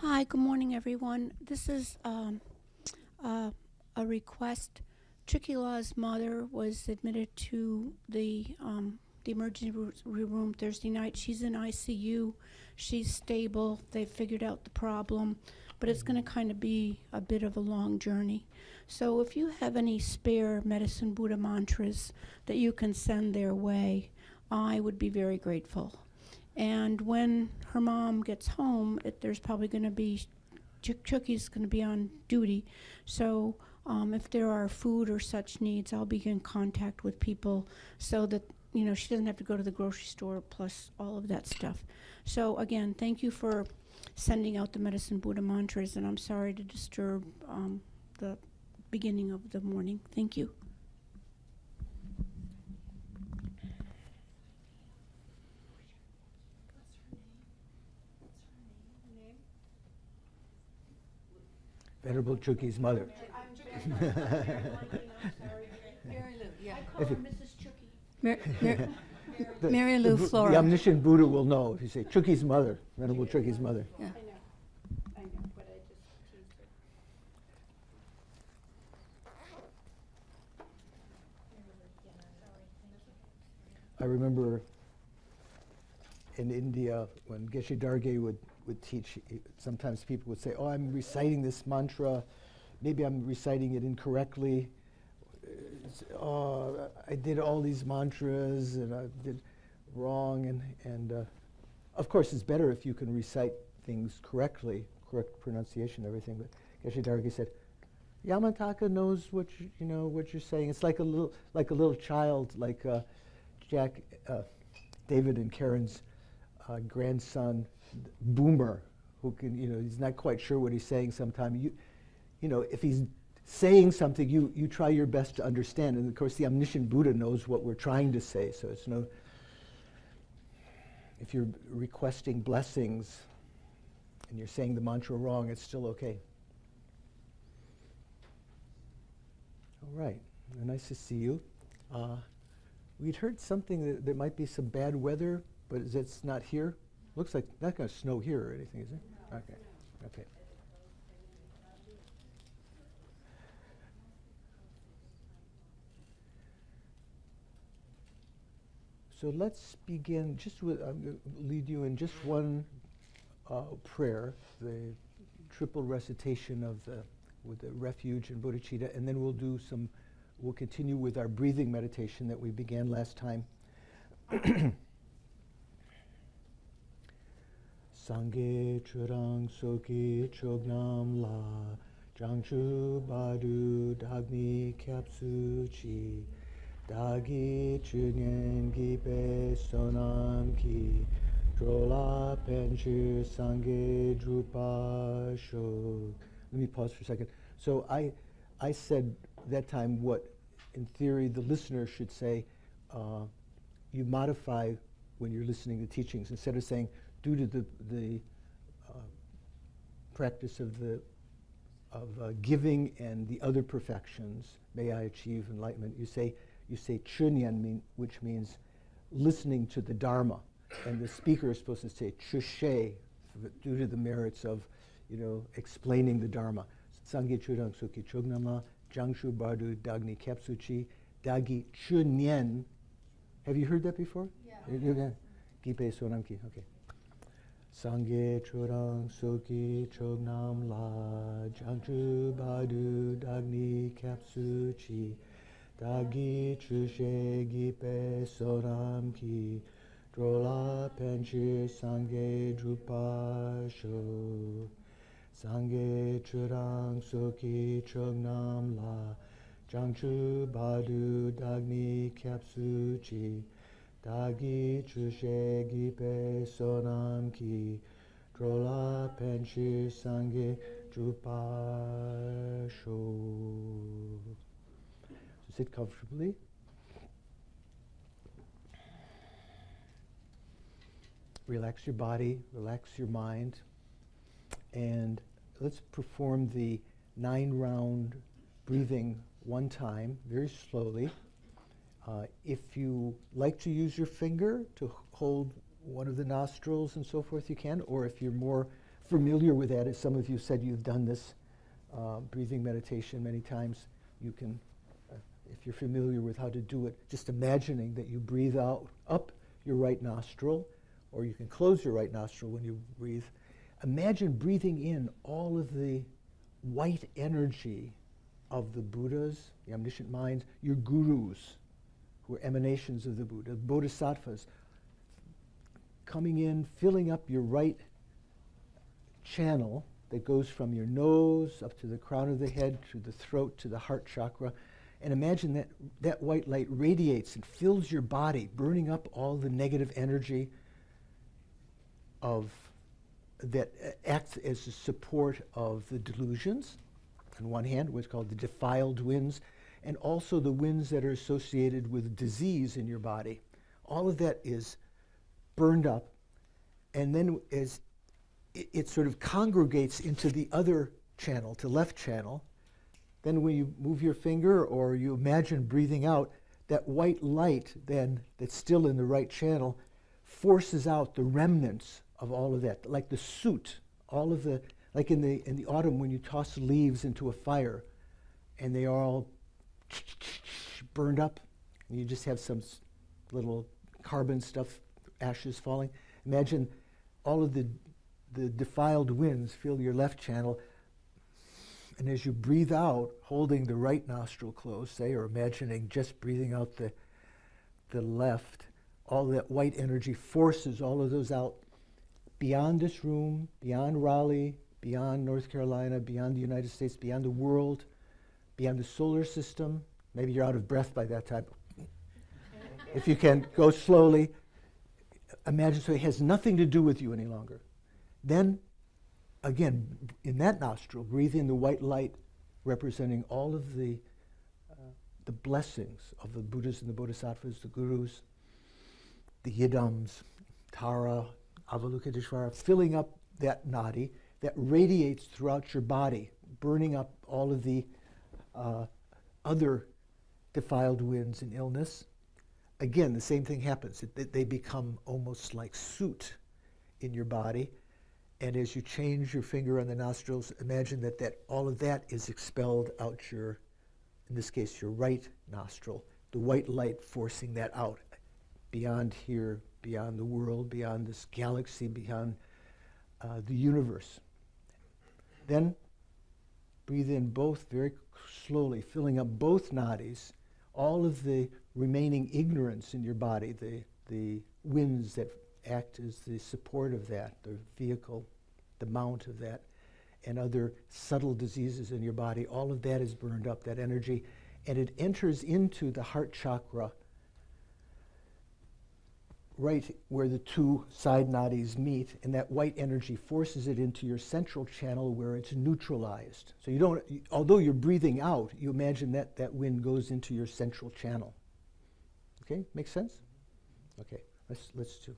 Hi, good morning, everyone. This is a request. Tricky Law's mother was admitted to the emergency room Thursday night. She's in ICU. She's stable. They've figured out the problem, but it's going to kind of be a bit of a long journey. So if you have any spare Medicine Buddha mantras that you can send their way, I would be very grateful. And when her mom gets home, there's probably going to be, Chucky's going to be on duty. So if there are food or such needs, I'll be in contact with people so that, she doesn't have to go to the grocery store plus all of that stuff. So again, thank you for sending out the Medicine Buddha mantras, and I'm sorry to disturb the beginning of the morning. Thank you. Venerable Chuki's mother. I'm sorry. Mary Lou, yeah. I call her Mrs. Chuki. Mary Lou Flora. The omniscient Buddha will know if you say Chuki's mother, Venerable Chuki's mother. Yeah. I know, but I just teased her. I remember in India when Geshe Darge would teach, sometimes people would say, oh, I'm reciting this mantra, maybe I'm reciting it incorrectly. Oh, I did all these mantras and I did wrong. And of course, it's better if you can recite things correctly, correct pronunciation, everything. But Geshe Darge said, Yamataka knows what what you're saying. It's like a little child, like David and Karen's grandson, Boomer, who can, he's not quite sure what he's saying sometimes. If he's saying something, you try your best to understand. And of course, the omniscient Buddha knows what we're trying to say. So it's if you're requesting blessings and you're saying the mantra wrong, it's still okay. All right, nice to see you. We'd heard something that there might be some bad weather, but it's not here. Looks like not going to snow here or anything, is it? No, okay. Okay. So let's begin just with, I'm going to lead you in just one prayer, the triple recitation with the refuge and bodhicitta, and then we'll continue with our breathing meditation that we began last time. Sangye churang soki chognam la jangchu badu dagni kyapsu chi dagi chunyen gipe sonam ki drola penchu sangye drupa shok. Let me pause for a second. So I said that time what in theory the listener should say. You modify when you're listening to teachings. Instead of saying due to the practice of giving and the other perfections, may I achieve enlightenment. You say chunyan, which means listening to the Dharma, and the speaker is supposed to say chushe, due to the merits of explaining the Dharma. Sangye churang suki chognama jangshu bardu dagni kepsuchi dagi chunyen. Have you heard that before? Yeah. Gipe sonamki. Okay. Sangye churang soki chognam la jangchu badu dagni kapsuchi dagi chushe gipe sonamki drola penchi sangye drupa sho. Sangye churang soki chognam la jangchu badu dagni kapsuchi dagi chushe gipe sonam ki drola penchi sangye drupa sho. So sit comfortably. Relax your body, relax your mind, and let's perform the 9-round breathing one time, very slowly. If you like to use your finger to hold one of the nostrils and so forth, you can, or if you're more familiar with that, as some of you said you've done this breathing meditation many times, you can, if you're familiar with how to do it, just imagining that you breathe out up your right nostril, or you can close your right nostril when you breathe. Imagine breathing in all of the white energy of the Buddhas, the omniscient minds, your gurus, who are emanations of the Buddha, bodhisattvas, coming in, filling up your right channel that goes from your nose up to the crown of the head, to the throat, to the heart chakra. And imagine that that white light radiates and fills your body, burning up all the negative energy of that acts as a support of the delusions, on one hand, what's called the defiled winds, and also the winds that are associated with disease in your body. All of that is burned up, and then as it sort of congregates into the other channel, to left channel. Then when you move your finger or you imagine breathing out, that white light then that's still in the right channel forces out the remnants of all of that, like the soot, all of the, like in the autumn when you toss leaves into a fire and they are all burned up and you just have some little carbon stuff, ashes falling. Imagine all of the defiled winds fill your left channel, and as you breathe out, holding the right nostril closed, say, or imagining just breathing out the left, all that white energy forces all of those out beyond this room, beyond Raleigh, beyond North Carolina, beyond the United States, beyond the world, beyond the solar system. Maybe you're out of breath by that time. If you can go slowly, imagine so it has nothing to do with you any longer. Then, again, in that nostril, breathe in the white light representing all of the blessings of the Buddhas and the Bodhisattvas, the Gurus, the Yidams, Tara, Avalokiteshvara, filling up that nadi that radiates throughout your body, burning up all of the other defiled winds and illness. Again, the same thing happens. They become almost like soot in your body. And as you change your finger on the nostrils, imagine that all of that is expelled out your, in this case, your right nostril, the white light forcing that out beyond here, beyond the world, beyond this galaxy, beyond the universe. Then breathe in both very slowly, filling up both nadis, all of the remaining ignorance in your body, the winds that act as the support of that, the vehicle, the mount of that, and other subtle diseases in your body. All of that is burned up, that energy, and it enters into the heart chakra, right where the two side nadis meet, and that white energy forces it into your central channel where it's neutralized. So you don't, although you're breathing out, you imagine that wind goes into your central channel. Okay, makes sense? Okay, let's do.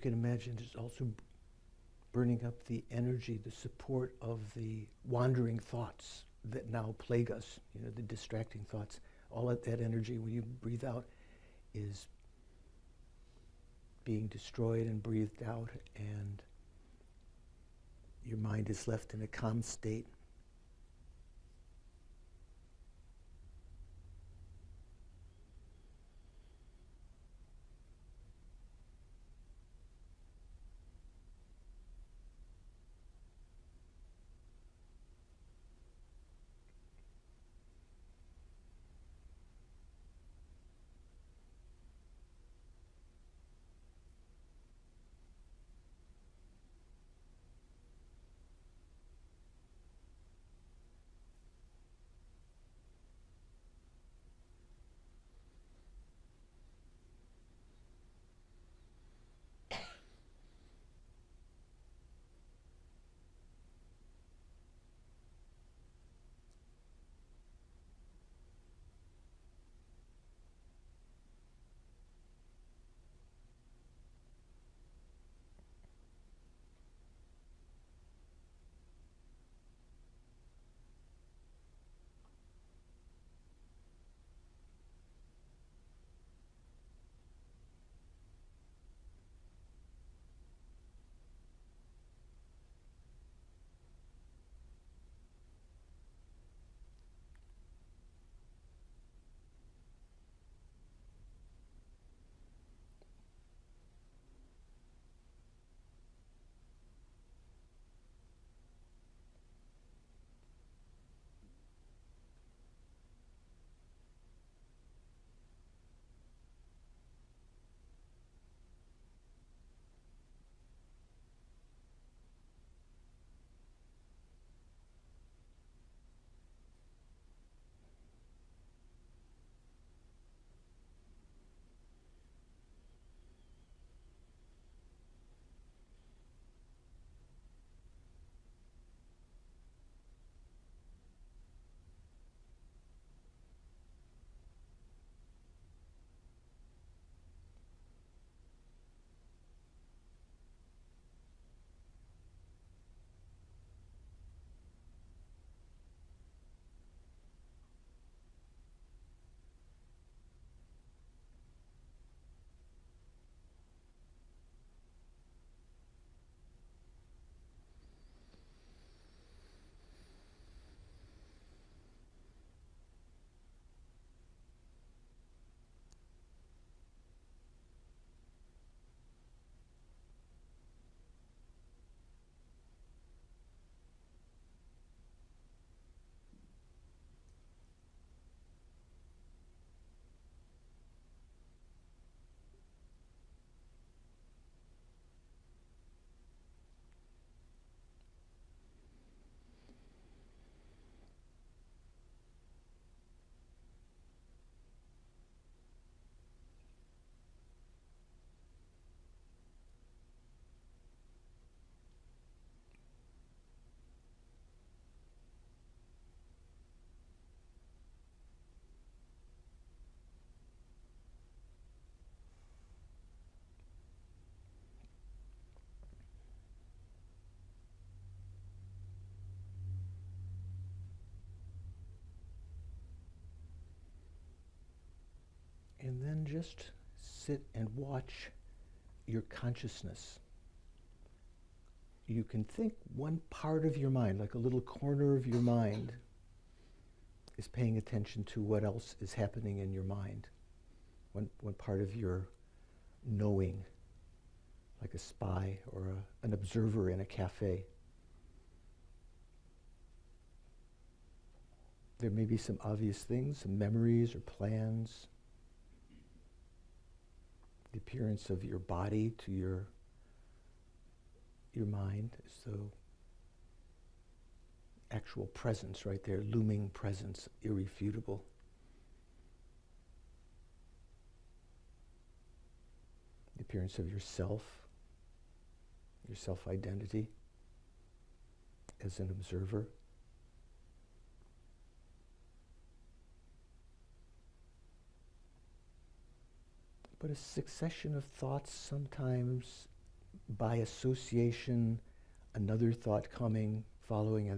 can imagine it's also burning up the energy, the support of the wandering thoughts that now plague us, the distracting thoughts. All of that energy, when you breathe out, is being destroyed and breathed out, and your mind is left in a calm state. And then just sit and watch your consciousness. You can think one part of your mind, like a little corner of your mind, is paying attention to what else is happening in your mind. One part of your knowing, like a spy or an observer in a cafe. There may be some obvious things, some memories or plans. The appearance of your body to your mind, as though actual presence right there, looming presence, irrefutable. The appearance of yourself, your self-identity as an observer. But a succession of thoughts sometimes by association, another thought coming, following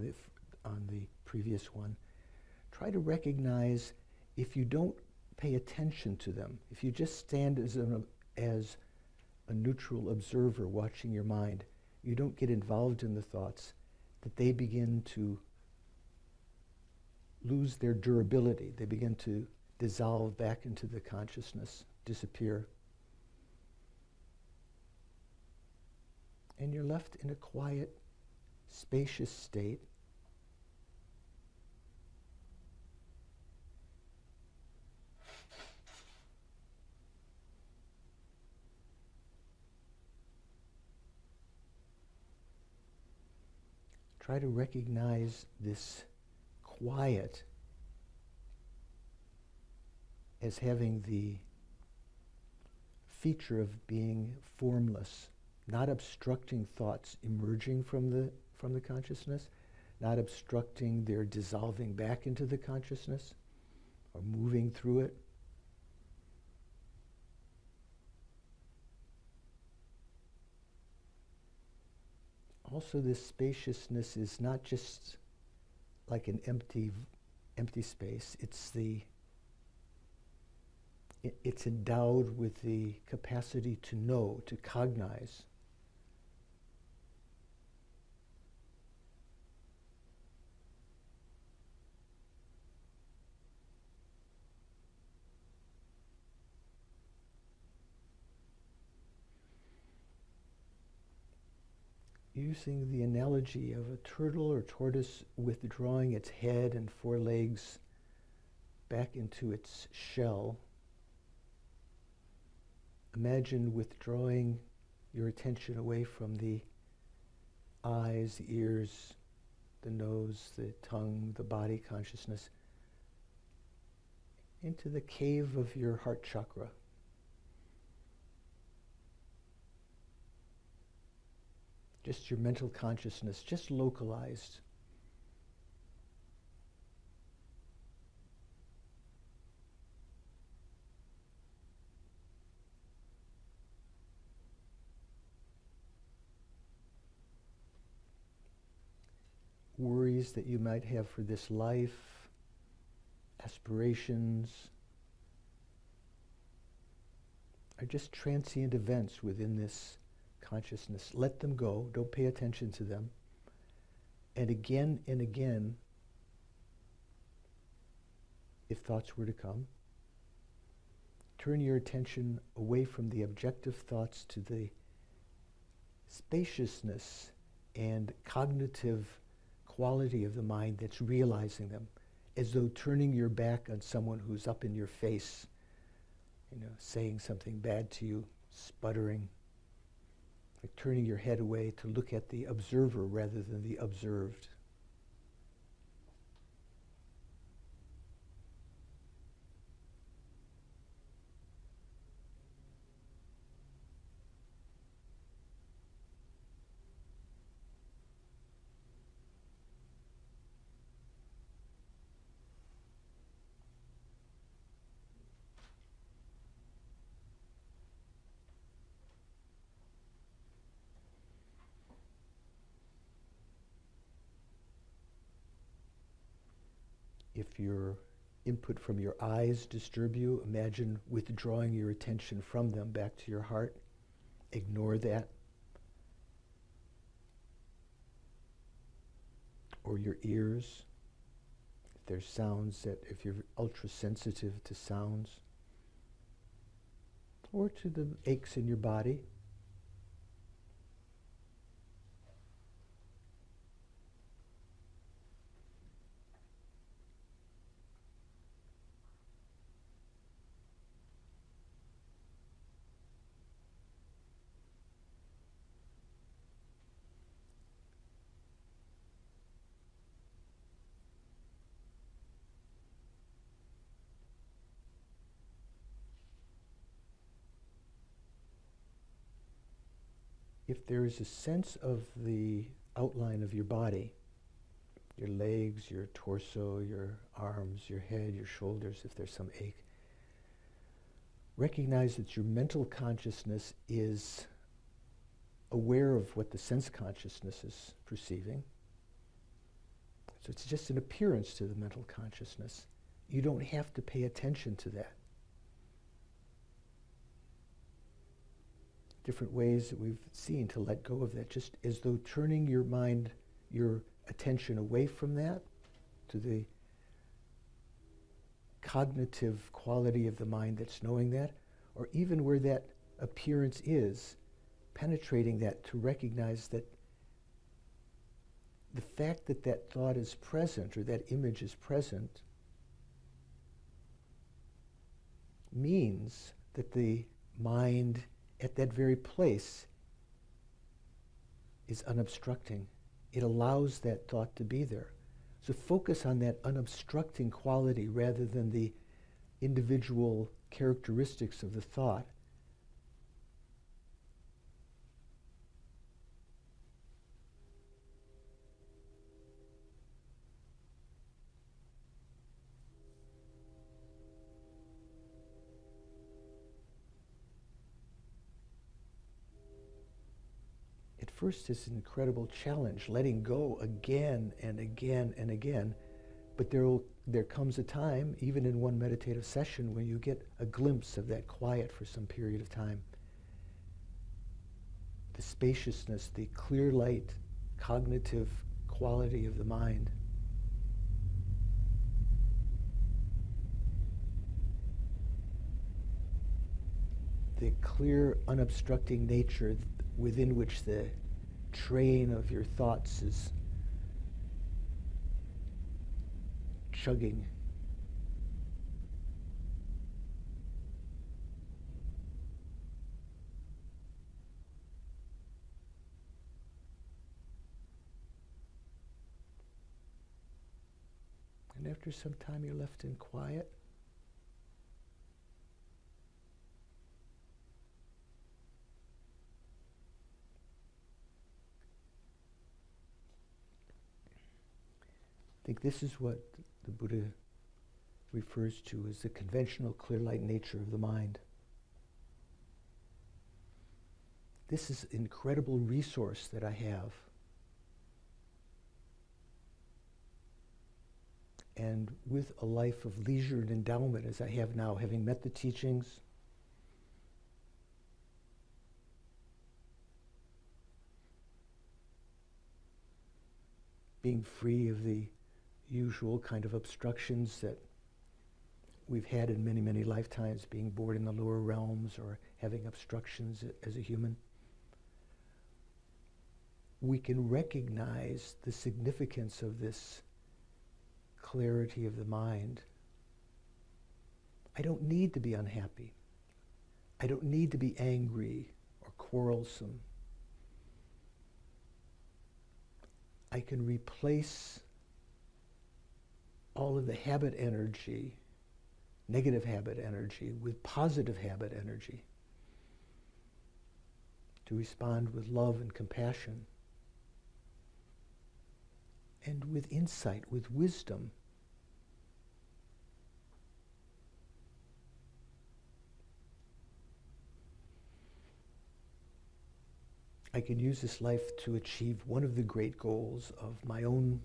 on the previous one, try to recognize if you don't pay attention to them, if you just stand as a neutral observer watching your mind, you don't get involved in the thoughts, that they begin to lose their durability. They begin to dissolve back into the consciousness, disappear. And you're left in a quiet, spacious state. Try to recognize this quiet as having the feature of being formless, not obstructing thoughts emerging from the consciousness, not obstructing their dissolving back into the consciousness or moving through it. Also, this spaciousness is not just like an empty space. It's endowed with the capacity to know, to cognize. Using the analogy of a turtle or tortoise withdrawing its head and forelegs back into its shell, imagine withdrawing your attention away from the eyes, the ears, the nose, the tongue, the body consciousness, into the cave of your heart chakra. Just your mental consciousness, just localized. Worries that you might have for this life, aspirations, are just transient events within this consciousness. Let them go. Don't pay attention to them. And again, if thoughts were to come, turn your attention away from the objective thoughts to the spaciousness and cognitive quality of the mind that's realizing them, as though turning your back on someone who's up in your face, saying something bad to you, sputtering. Like turning your head away to look at the observer rather than the observed. If your input from your eyes disturb you, imagine withdrawing your attention from them back to your heart. Ignore that. Or your ears. If there's sounds if you're ultra sensitive to sounds. Or to the aches in your body. If there is a sense of the outline of your body, your legs, your torso, your arms, your head, your shoulders, if there's some ache, recognize that your mental consciousness is aware of what the sense consciousness is perceiving. So it's just an appearance to the mental consciousness. You don't have to pay attention to that. Different ways that we've seen to let go of that, just as though turning your mind, your attention away from that to the cognitive quality of the mind that's knowing that, or even where that appearance is, penetrating that to recognize that the fact that that thought is present or that image is present means that the mind at that very place is unobstructing. It allows that thought to be there. So focus on that unobstructing quality rather than the individual characteristics of the thought. At first, it's an incredible challenge, letting go again and again and again. But there comes a time, even in one meditative session, when you get a glimpse of that quiet for some period of time. The spaciousness, the clear light, cognitive quality of the mind. The clear, unobstructing nature within which the train of your thoughts is chugging. And after some time you're left in quiet. I think this is what the Buddha refers to as the conventional clear light nature of the mind. This is an incredible resource that I have. And with a life of leisure and endowment as I have now, having met the teachings, being free of the usual kind of obstructions that we've had in many, many lifetimes, being born in the lower realms or having obstructions as a human, we can recognize the significance of this clarity of the mind. I don't need to be unhappy. I don't need to be angry or quarrelsome. I can replace all of the habit energy, negative habit energy, with positive habit energy to respond with love and compassion and with insight, with wisdom. I can use this life to achieve one of the great goals of my own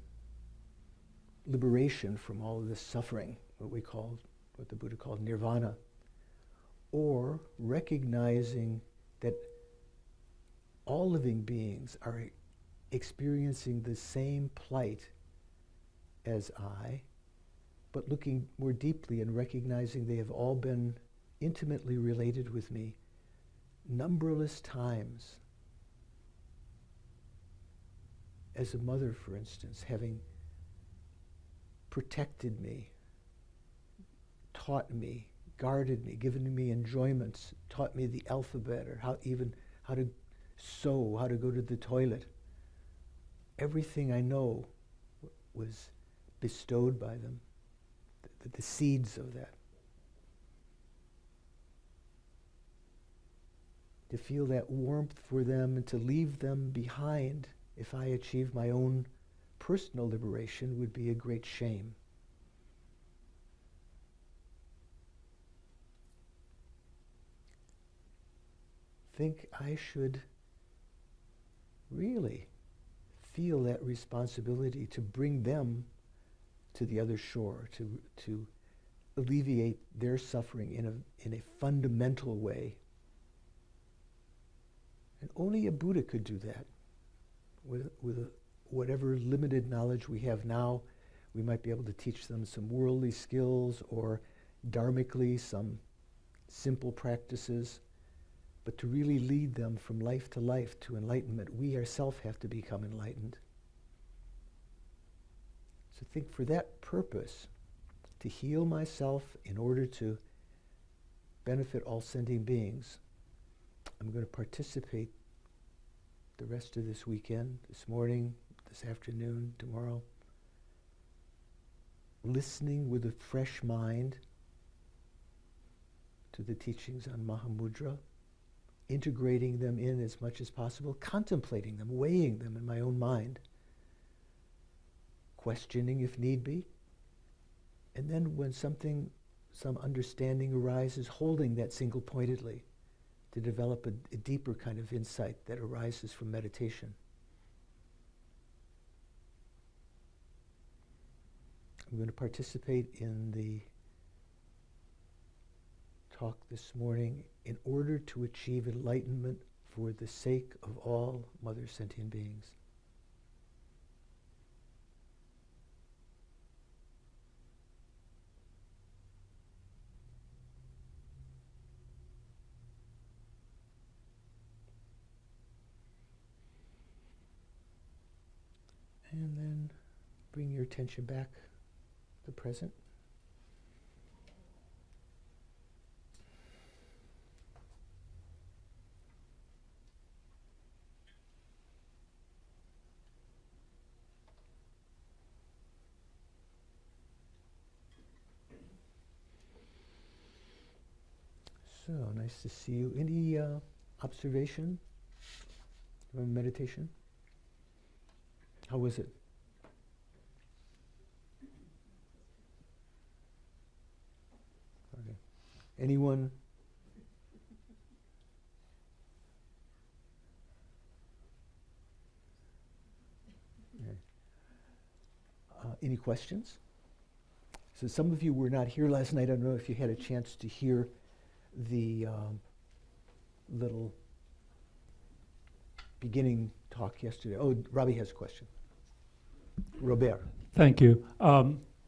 liberation from all of this suffering, what the Buddha called nirvana, or recognizing that all living beings are experiencing the same plight as I, but looking more deeply and recognizing they have all been intimately related with me numberless times. As a mother, for instance, having protected me, taught me, guarded me, given me enjoyments, taught me the alphabet or how to sew, how to go to the toilet. Everything I know was bestowed by them, the seeds of that. To feel that warmth for them and to leave them behind if I achieve my own personal liberation would be a great shame. Think I should really feel that responsibility to bring them to the other shore, to alleviate their suffering in a fundamental way. And only a Buddha could do that. With whatever limited knowledge we have now, we might be able to teach them some worldly skills or dharmically some simple practices. But to really lead them from life to life to enlightenment, we ourselves have to become enlightened. So think for that purpose, to heal myself in order to benefit all sentient beings, I'm going to participate the rest of this weekend, this morning, this afternoon, tomorrow, listening with a fresh mind to the teachings on Mahamudra, integrating them in as much as possible, contemplating them, weighing them in my own mind, questioning if need be, and then when some understanding arises, holding that single-pointedly to develop a deeper kind of insight that arises from meditation. I'm going to participate in the talk this morning in order to achieve enlightenment for the sake of all mother sentient beings. And then bring your attention back to the present. So nice to see you. Any observation from meditation? How was it? Okay. Anyone? Okay. Any questions? So some of you were not here last night. I don't know if you had a chance to hear the little beginning talk yesterday. Oh, Robbie has a question. Robert. Thank you.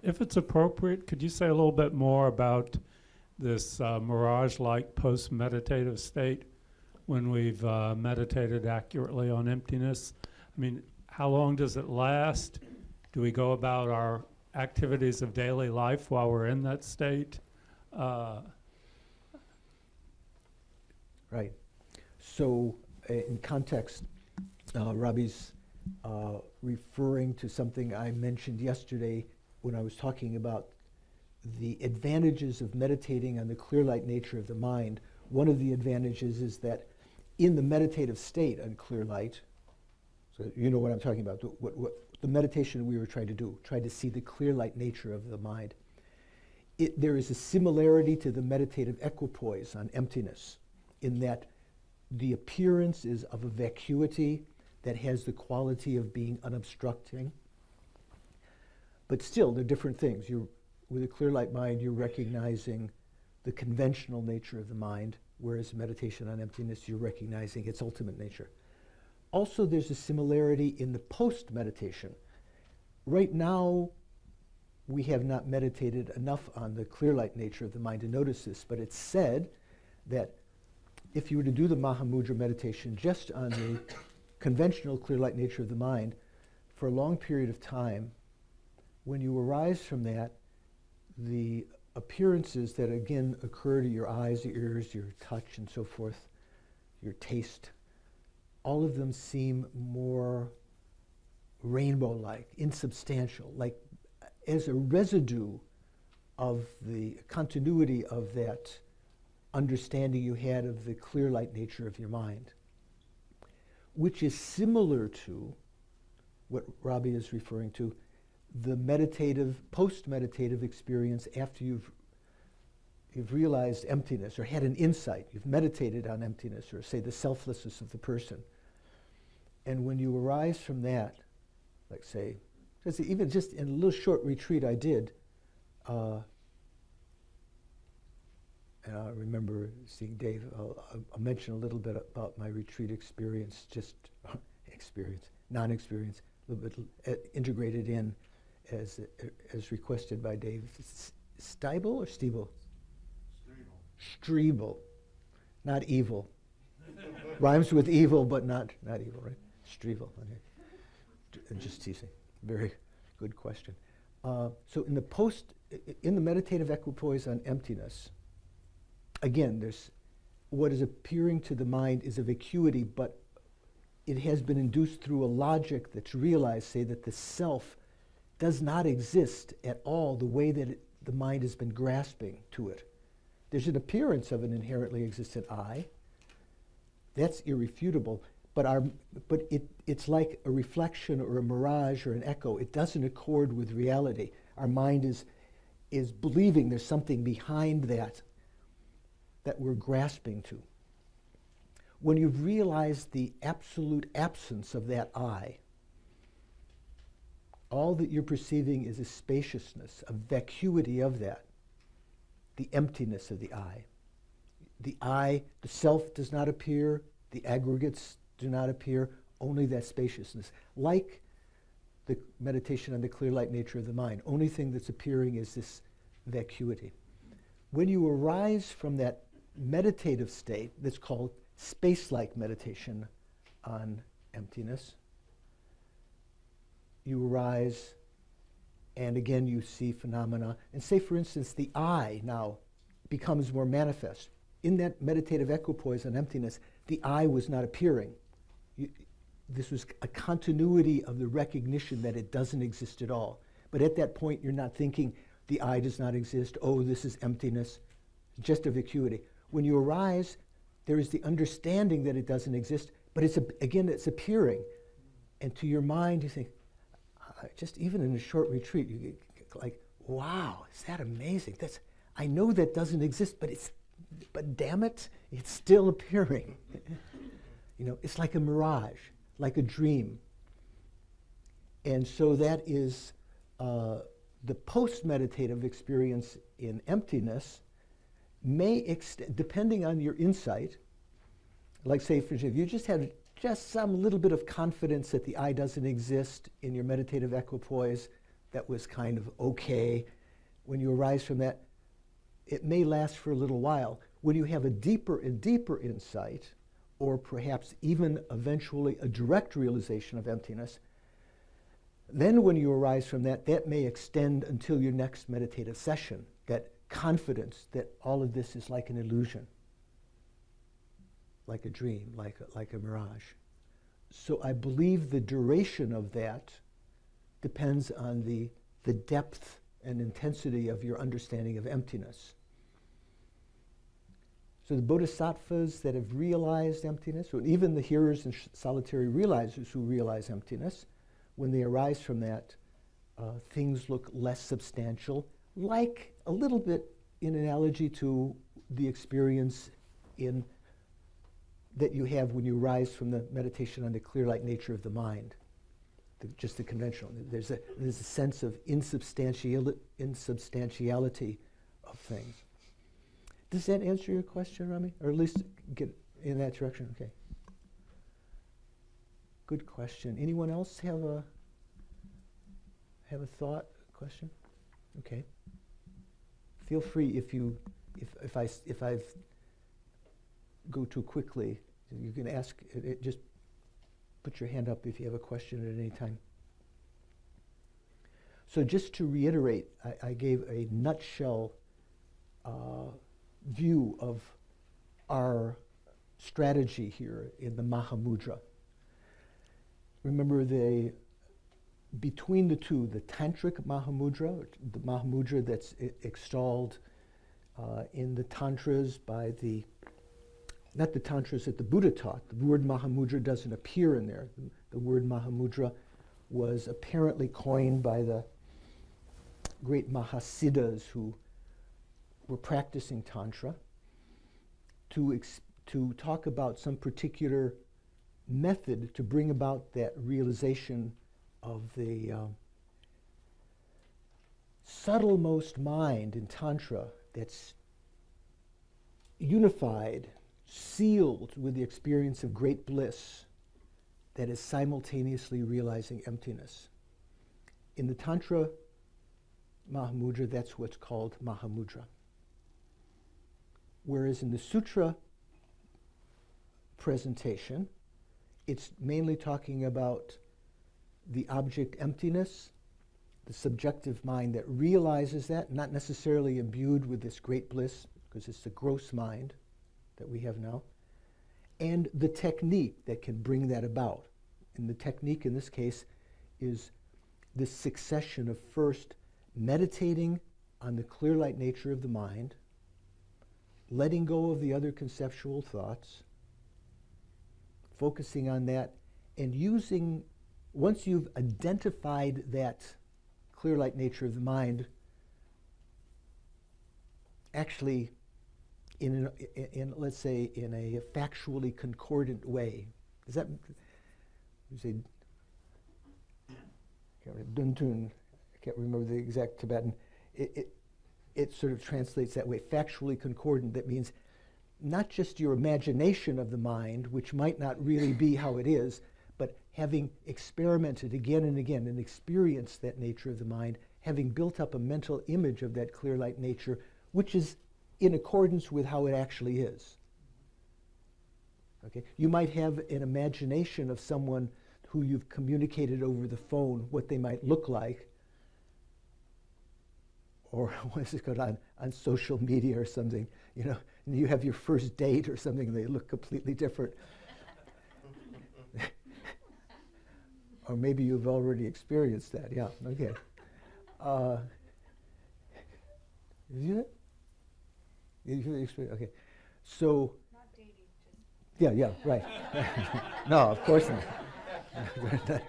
If it's appropriate, could you say a little bit more about this mirage-like post-meditative state when we've meditated accurately on emptiness? I mean, how long does it last? Do we go about our activities of daily life while we're in that state? Right. So in context, Robbie's referring to something I mentioned yesterday when I was talking about the advantages of meditating on the clear light nature of the mind. One of the advantages is that in the meditative state on clear light, so you know what I'm talking about, what the meditation we were trying to do, try to see the clear light nature of the mind. There is a similarity to the meditative equipoise on emptiness, in that the appearance is of a vacuity that has the quality of being unobstructing. But still, they're different things. With a clear light mind, you're recognizing the conventional nature of the mind, whereas meditation on emptiness, you're recognizing its ultimate nature. Also, there's a similarity in the post-meditation. Right now, we have not meditated enough on the clear light nature of the mind to notice this, but it's said that if you were to do the Mahamudra meditation just on the conventional clear light nature of the mind for a long period of time, when you arise from that, the appearances that again occur to your eyes, your ears, your touch, and so forth, your taste, all of them seem more rainbow-like, insubstantial, like as a residue of the continuity of that understanding you had of the clear light nature of your mind, which is similar to what Robbie is referring to, the meditative, post-meditative experience after you've realized emptiness or had an insight, you've meditated on emptiness, or say the selflessness of the person. And when you arise from that, like say, even just in a little short retreat I did, and I remember seeing Dave, I'll mention a little bit about my retreat experience, just experience, non-experience, a little bit integrated in as requested by Dave. Stiebel or Stiebel? Striebel, not evil. Rhymes with evil, but not evil, right? Striebel. Okay. Just teasing. Very good question. So in the meditative equipoise on emptiness, again, there's what is appearing to the mind is a vacuity, but it has been induced through a logic that's realized, say, that the self does not exist at all the way that the mind has been grasping to it. There's an appearance of an inherently existent I. That's irrefutable, but it's like a reflection or a mirage or an echo. It doesn't accord with reality. Our mind is believing there's something behind that we're grasping to. When you've realized the absolute absence of that I, all that you're perceiving is a spaciousness, a vacuity of that, the emptiness of the I. The I, the self does not appear, the aggregates do not appear, only that spaciousness. Like the meditation on the clear light nature of the mind, only thing that's appearing is this vacuity. When you arise from that meditative state that's called space-like meditation on emptiness, you arise and again you see phenomena. And say, for instance, the I now becomes more manifest. In that meditative equipoise on emptiness, the I was not appearing. This was a continuity of the recognition that it doesn't exist at all. But at that point, you're not thinking the I does not exist, oh, this is emptiness, just a vacuity. When you arise, there is the understanding that it doesn't exist, but it's appearing. And to your mind, you think, just even in a short retreat, you get like, wow, is that amazing? I know that doesn't exist, but damn it, it's still appearing. It's like a mirage, like a dream. And so that is the post-meditative experience in emptiness may extend, depending on your insight, like say, for example, if you just had just some little bit of confidence that the I doesn't exist in your meditative equipoise, that was kind of okay. When you arise from that, it may last for a little while. When you have a deeper and deeper insight, or perhaps even eventually a direct realization of emptiness, then when you arise from that, that may extend until your next meditative session, that confidence that all of this is like an illusion, like a dream, like a mirage. So I believe the duration of that depends on the depth and intensity of your understanding of emptiness. So the bodhisattvas that have realized emptiness, or even the hearers and solitary realizers who realize emptiness, when they arise from that, things look less substantial, like a little bit in analogy to the experience that you have when you rise from the meditation on the clear light nature of the mind, just the conventional. There's a sense of insubstantiality of things. Does that answer your question, Rami? Or at least get in that direction? Okay. Good question. Anyone else have a thought, question? Okay. Feel free if I go too quickly, you can ask. Just put your hand up if you have a question at any time. So just to reiterate, I gave a nutshell view of our strategy here in the Mahamudra. Remember, between the two, the tantric Mahamudra, the Mahamudra that's extolled in the tantras by not the tantras that the Buddha taught. The word Mahamudra doesn't appear in there. The word Mahamudra was apparently coined by the great Mahasiddhas who were practicing Tantra to talk about some particular method to bring about that realization of the subtlemost mind in Tantra that's unified, sealed with the experience of great bliss that is simultaneously realizing emptiness. In the Tantra Mahamudra, that's what's called Mahamudra. Whereas in the Sutra presentation, it's mainly talking about the object emptiness, the subjective mind that realizes that, not necessarily imbued with this great bliss, because it's the gross mind that we have now, and the technique that can bring that about. And the technique in this case is this succession of first meditating on the clear light nature of the mind, letting go of the other conceptual thoughts, focusing on that, and using, once you've identified that clear light nature of the mind, actually in let's say, in a factually concordant way. Does that, you say, Duntun, I can't remember the exact Tibetan, it sort of translates that way, factually concordant. That means not just your imagination of the mind, which might not really be how it is, but having experimented again and again and experienced that nature of the mind, having built up a mental image of that clear light nature, which is in accordance with how it actually is. Okay? You might have an imagination of someone who you've communicated over the phone, what they might look like, or what is it called, on social media or something, you know, and you have your first date or something and they look completely different. Or maybe you've already experienced that, yeah, okay. You it? You experience, okay. So, Not dating, yeah, right. No, of course not.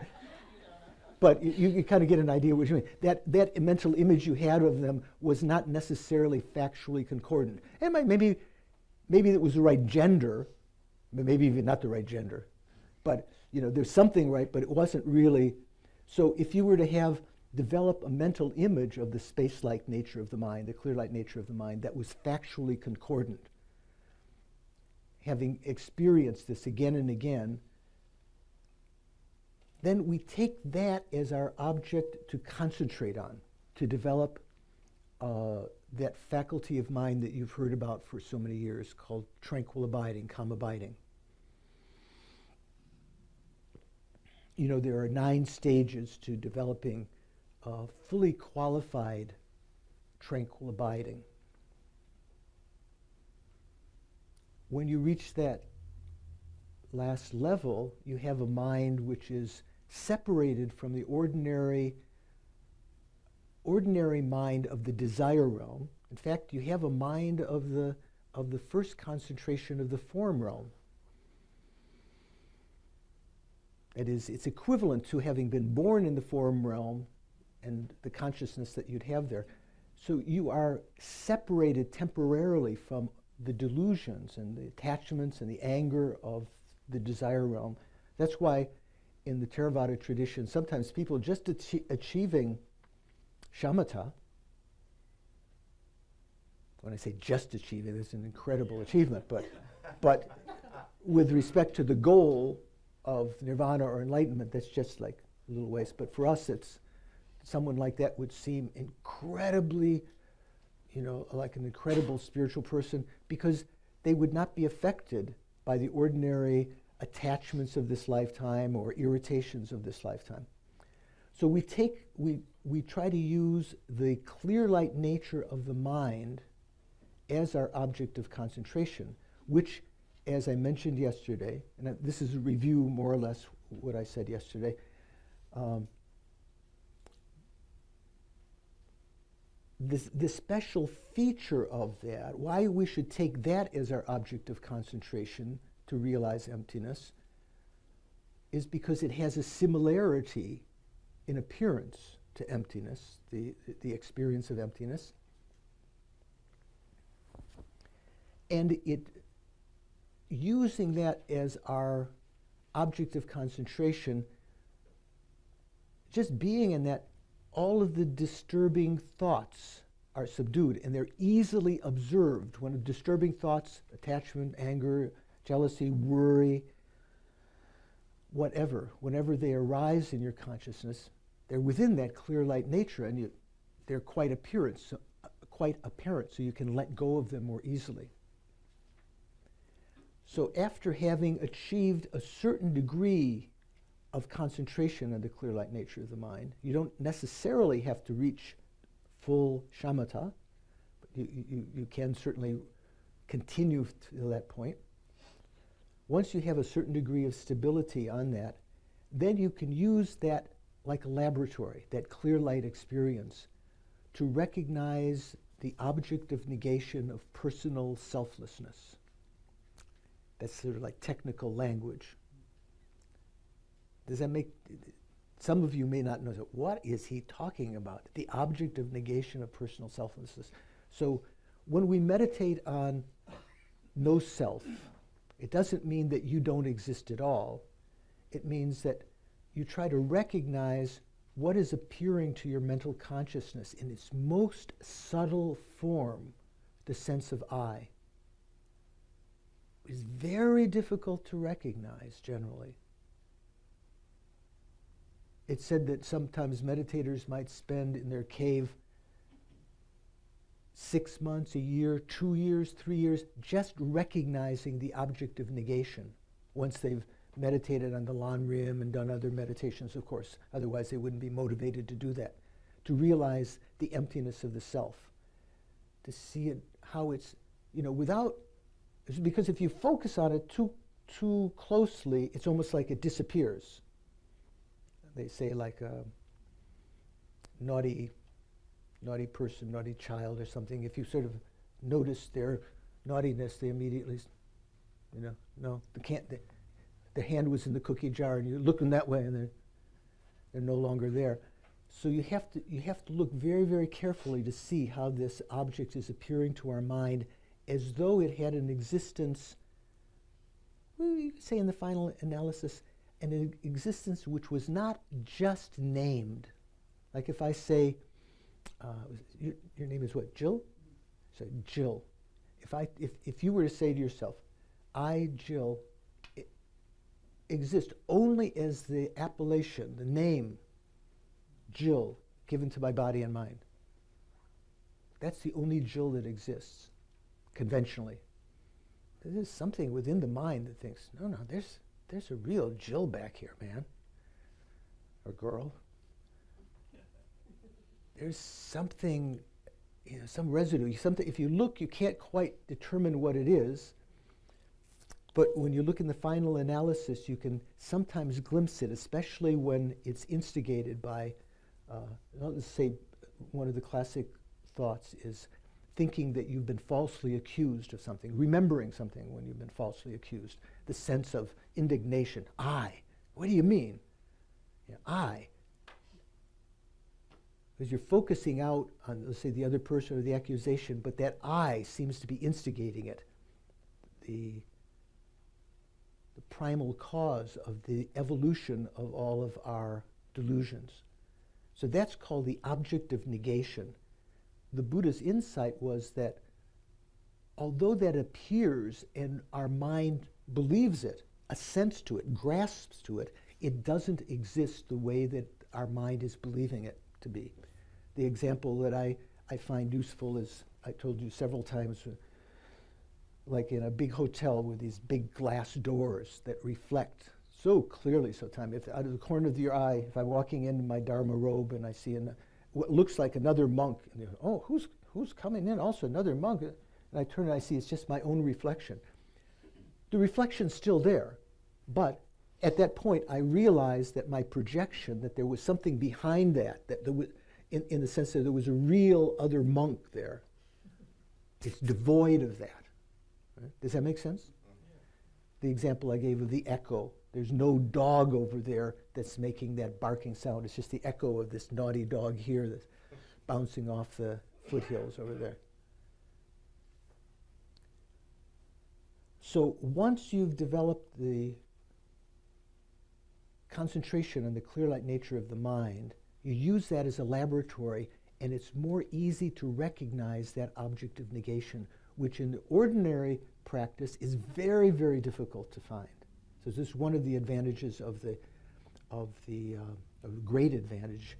But you kind of get an idea of what you mean. That mental image you had of them was not necessarily factually concordant. And maybe it was the right gender, but maybe even not the right gender. But you know, there's something right, but it wasn't really. So if you were to develop a mental image of the space-like nature of the mind, the clear-light nature of the mind, that was factually concordant, having experienced this again and again, then we take that as our object to concentrate on, to develop that faculty of mind that you've heard about for so many years, called tranquil abiding, calm abiding. You know, there are 9 stages to developing fully qualified tranquil abiding. When you reach that last level, you have a mind which is separated from the ordinary mind of the desire realm. In fact, you have a mind of the first concentration of the form realm. That is, it's equivalent to having been born in the form realm and the consciousness that you'd have there. So you are separated temporarily from the delusions and the attachments and the anger of the desire realm. That's why in the Theravada tradition, sometimes people just achieving shamatha, when I say just achieving, it's an incredible achievement, but with respect to the goal of nirvana or enlightenment, that's just like a little ways. But for us, it's someone like that would seem incredibly, you know, like an incredible spiritual person, because they would not be affected by the ordinary attachments of this lifetime or irritations of this lifetime. So we try to use the clear light nature of the mind as our object of concentration, which, as I mentioned yesterday, and this is a review more or less what I said yesterday, the special feature of that, why we should take that as our object of concentration to realize emptiness, is because it has a similarity in appearance to emptiness, the experience of emptiness. And using that as our object of concentration, just being in that, all of the disturbing thoughts are subdued, and they're easily observed. When disturbing thoughts, attachment, anger, jealousy, worry, whatever, whenever they arise in your consciousness, they're within that clear light nature, and they're quite apparent, so you can let go of them more easily. So after having achieved a certain degree of concentration on the clear light nature of the mind, you don't necessarily have to reach full shamatha, but you can certainly continue to that point. Once you have a certain degree of stability on that, then you can use that like a laboratory, that clear light experience, to recognize the object of negation of personal selflessness. That's sort of like technical language. Does that make, some of you may not know, what is he talking about? The object of negation of personal selflessness. So when we meditate on no self, it doesn't mean that you don't exist at all. It means that you try to recognize what is appearing to your mental consciousness in its most subtle form, the sense of I. It's very difficult to recognize generally. It's said that sometimes meditators might spend in their cave 6 months, a year, 2 years, 3 years, just recognizing the object of negation once they've meditated on the Lan Rim and done other meditations, of course. Otherwise, they wouldn't be motivated to do that. To realize the emptiness of the self. To see it, how it's, without, because if you focus on it too closely, it's almost like it disappears. They say like a naughty person, naughty child or something, if you sort of notice their naughtiness, they immediately, no, the hand was in the cookie jar and you're looking that way and they're no longer there. So you have to look very, very carefully to see how this object is appearing to our mind as though it had an existence, well, you could say in the final analysis, an existence which was not just named. Like if I say, your name is what, Jill? So Jill. If you were to say to yourself, I, Jill, exist only as the appellation, the name, Jill, given to my body and mind. That's the only Jill that exists, conventionally. There's something within the mind that thinks, no, there's a real Jill back here, man, or girl. There's something, some residue, something, if you look, you can't quite determine what it is, but when you look in the final analysis, you can sometimes glimpse it, especially when it's instigated by, let's say one of the classic thoughts is thinking that you've been falsely accused of something, remembering something when you've been falsely accused, the sense of indignation. I, what do you mean? I. Because you're focusing out on, let's say, the other person or the accusation, but that I seems to be instigating it. The primal cause of the evolution of all of our delusions. So that's called the object of negation. The Buddha's insight was that although that appears and our mind believes it, assents to it, grasps to it, it doesn't exist the way that our mind is believing it to be. The example that I find useful is, I told you several times, like in a big hotel with these big glass doors that reflect so clearly sometimes. If out of the corner of your eye, if I'm walking into my Dharma robe and I see what looks like another monk, and you go, oh, who's coming in? Also another monk. And I turn and I see it's just my own reflection. The reflection's still there, but at that point I realized that my projection, that there was something behind that there was, in the sense that there was a real other monk there. It's devoid of that. Right? Does that make sense? The example I gave of the echo. There's no dog over there that's making that barking sound. It's just the echo of this naughty dog here that's bouncing off the foothills over there. So once you've developed the concentration on the clear light nature of the mind, you use that as a laboratory, and it's more easy to recognize that object of negation, which in the ordinary practice is very, very difficult to find. So this is one of the advantages of the great advantage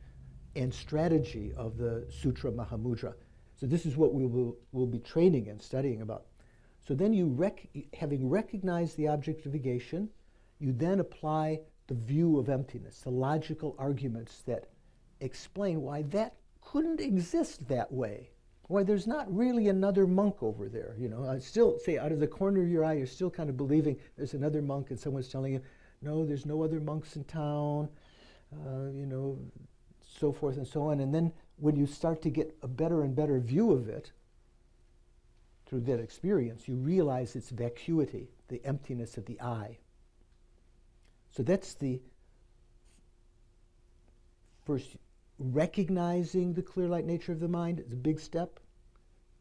and strategy of the Sutra Mahamudra. So this is what we'll be training and studying about. So then having recognized the object of negation, you then apply the view of emptiness, the logical arguments that explain why that couldn't exist that way. Why there's not really another monk over there. You know, I still say out of the corner of your eye, you're still kind of believing there's another monk, and someone's telling you, no, there's no other monks in town, you know, so forth and so on. And then when you start to get a better and better view of it through that experience, you realize its vacuity, the emptiness of the I. So that's the first. Recognizing the clear light nature of the mind is a big step.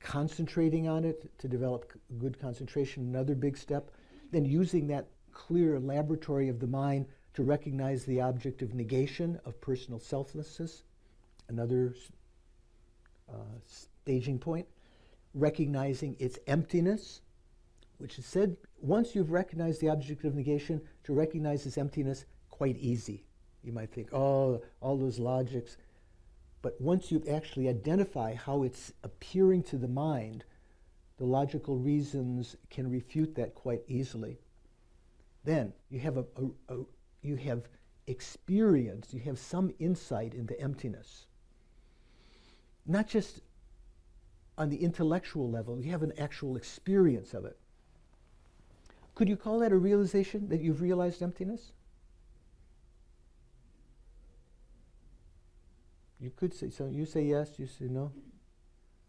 Concentrating on it to develop good concentration, another big step. Then using that clear laboratory of the mind to recognize the object of negation, of personal selflessness, another staging point. Recognizing its emptiness, which is said, once you've recognized the object of negation, to recognize its emptiness, quite easy. You might think, oh, all those logics. But once you actually identify how it's appearing to the mind, the logical reasons can refute that quite easily. Then you have you have experience, you have some insight into emptiness. Not just on the intellectual level, you have an actual experience of it. Could you call that a realization, that you've realized emptiness? You could say so. You say yes, you say no?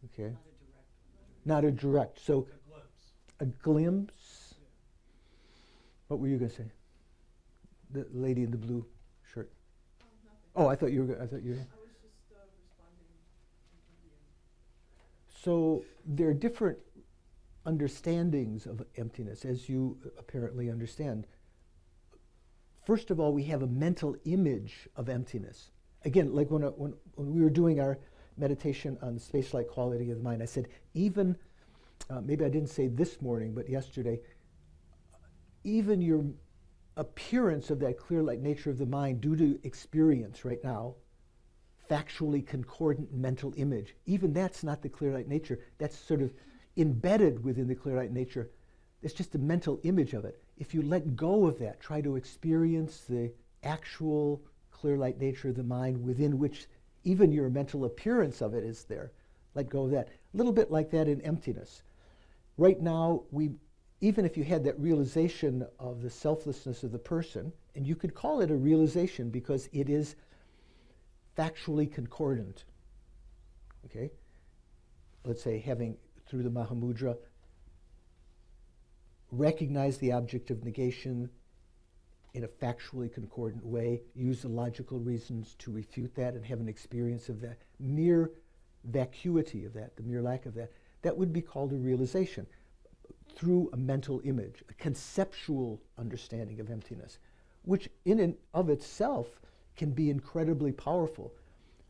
Okay. Not a direct. So a glimpse. What were you going to say? The lady in the blue shirt. Oh, I thought you were. I was just responding. So there are different understandings of emptiness, as you apparently understand. First of all, we have a mental image of emptiness. Again, like when we were doing our meditation on the space-like quality of the mind, I said, even, maybe I didn't say this morning, but yesterday, even your appearance of that clear light nature of the mind due to experience right now, factually concordant mental image, even that's not the clear light nature. That's sort of embedded within the clear light nature. It's just a mental image of it. If you let go of that, try to experience the actual clear light nature of the mind within which even your mental appearance of it is there. Let go of that. A little bit like that in emptiness. Right now, even if you had that realization of the selflessness of the person, and you could call it a realization because it is factually concordant. Okay? Let's say having, through the Mahamudra, recognize the object of negation in a factually concordant way, use the logical reasons to refute that and have an experience of that mere vacuity of that, the mere lack of that, that would be called a realization through a mental image, a conceptual understanding of emptiness, which in and of itself can be incredibly powerful.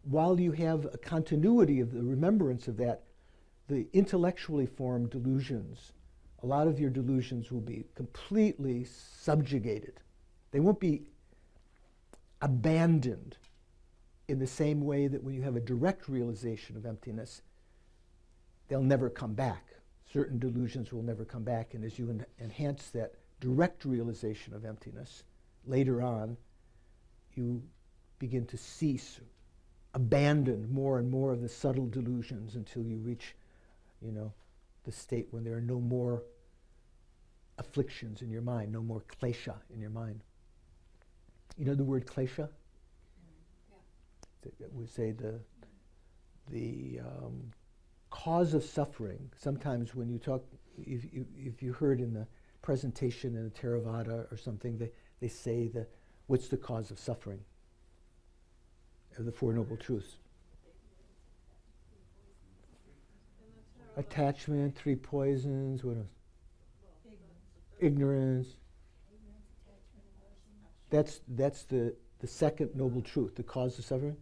While you have a continuity of the remembrance of that, the intellectually formed delusions, a lot of your delusions will be completely subjugated. They won't be abandoned in the same way that when you have a direct realization of emptiness, they'll never come back. Certain delusions will never come back, and as you enhance that direct realization of emptiness, later on, you begin to cease, abandon more and more of the subtle delusions until you reach, the state when there are no more afflictions in your mind, no more klesha in your mind. You know the word klesha? Yeah. We say the cause of suffering. Sometimes when you talk, if you heard in the presentation in the Theravada or something, they say what's the cause of suffering? Of the Four Noble Truths. Attachment, three poisons, what else? Ignorance. That's the second noble truth, the cause of suffering.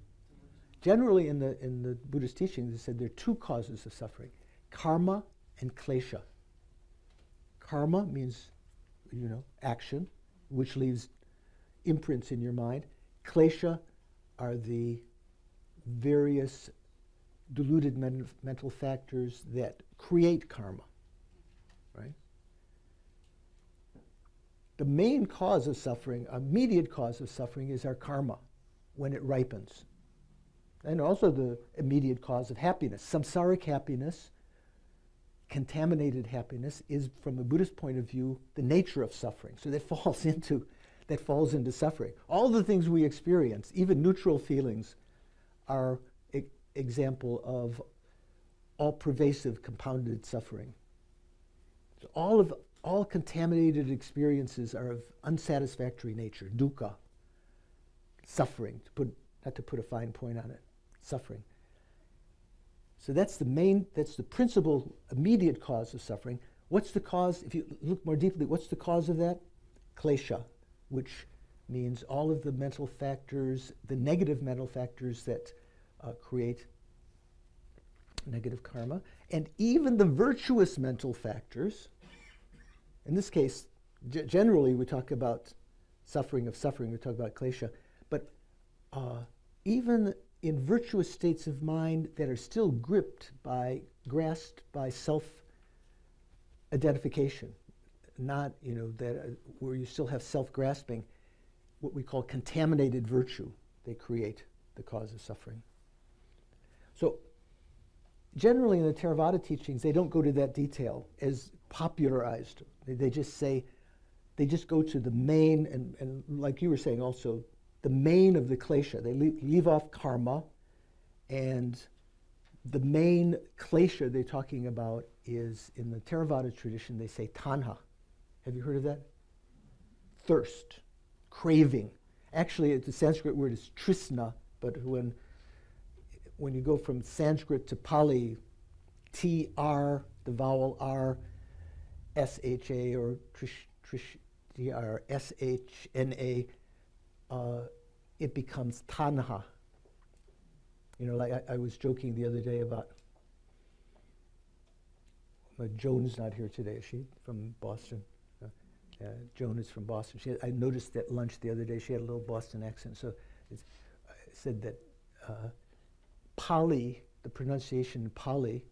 Generally, in the Buddhist teachings, they said there are two causes of suffering: karma and klesha. Karma means, action, which leaves imprints in your mind. Klesha are the various diluted mental factors that create karma, right? The main cause of suffering, immediate cause of suffering, is our karma when it ripens. And also the immediate cause of happiness. Samsaric happiness, contaminated happiness, is, from a Buddhist point of view, the nature of suffering. So that falls into suffering. All the things we experience, even neutral feelings, are example of all-pervasive compounded suffering. So all contaminated experiences are of unsatisfactory nature, dukkha, suffering, not to put a fine point on it, suffering. So that's the principal immediate cause of suffering. What's the cause? If you look more deeply, what's the cause of that? Klesha, which means all of the mental factors, the negative mental factors that create negative karma, and even the virtuous mental factors. In this case, generally we talk about suffering, we talk about klesha, but even in virtuous states of mind that are still grasped by self-identification, not, where you still have self-grasping, what we call contaminated virtue, they create the cause of suffering. So generally in the Theravada teachings, they don't go to that detail as popularized. They just go to the main, and like you were saying also, the main of the klesha. They leave off karma, and the main klesha they're talking about is, in the Theravada tradition, they say tanha. Have you heard of that? Thirst, craving. Actually, the Sanskrit word is trisna, but when you go from Sanskrit to Pali, T-R, the vowel R, S-H-A, or T-R, S-H-N-A, it becomes tanha. Like I was joking the other day about, Joan's not here today, is she? From Boston. Joan is from Boston. I noticed at lunch the other day she had a little Boston accent. So I said that Pali, the pronunciation in Pali,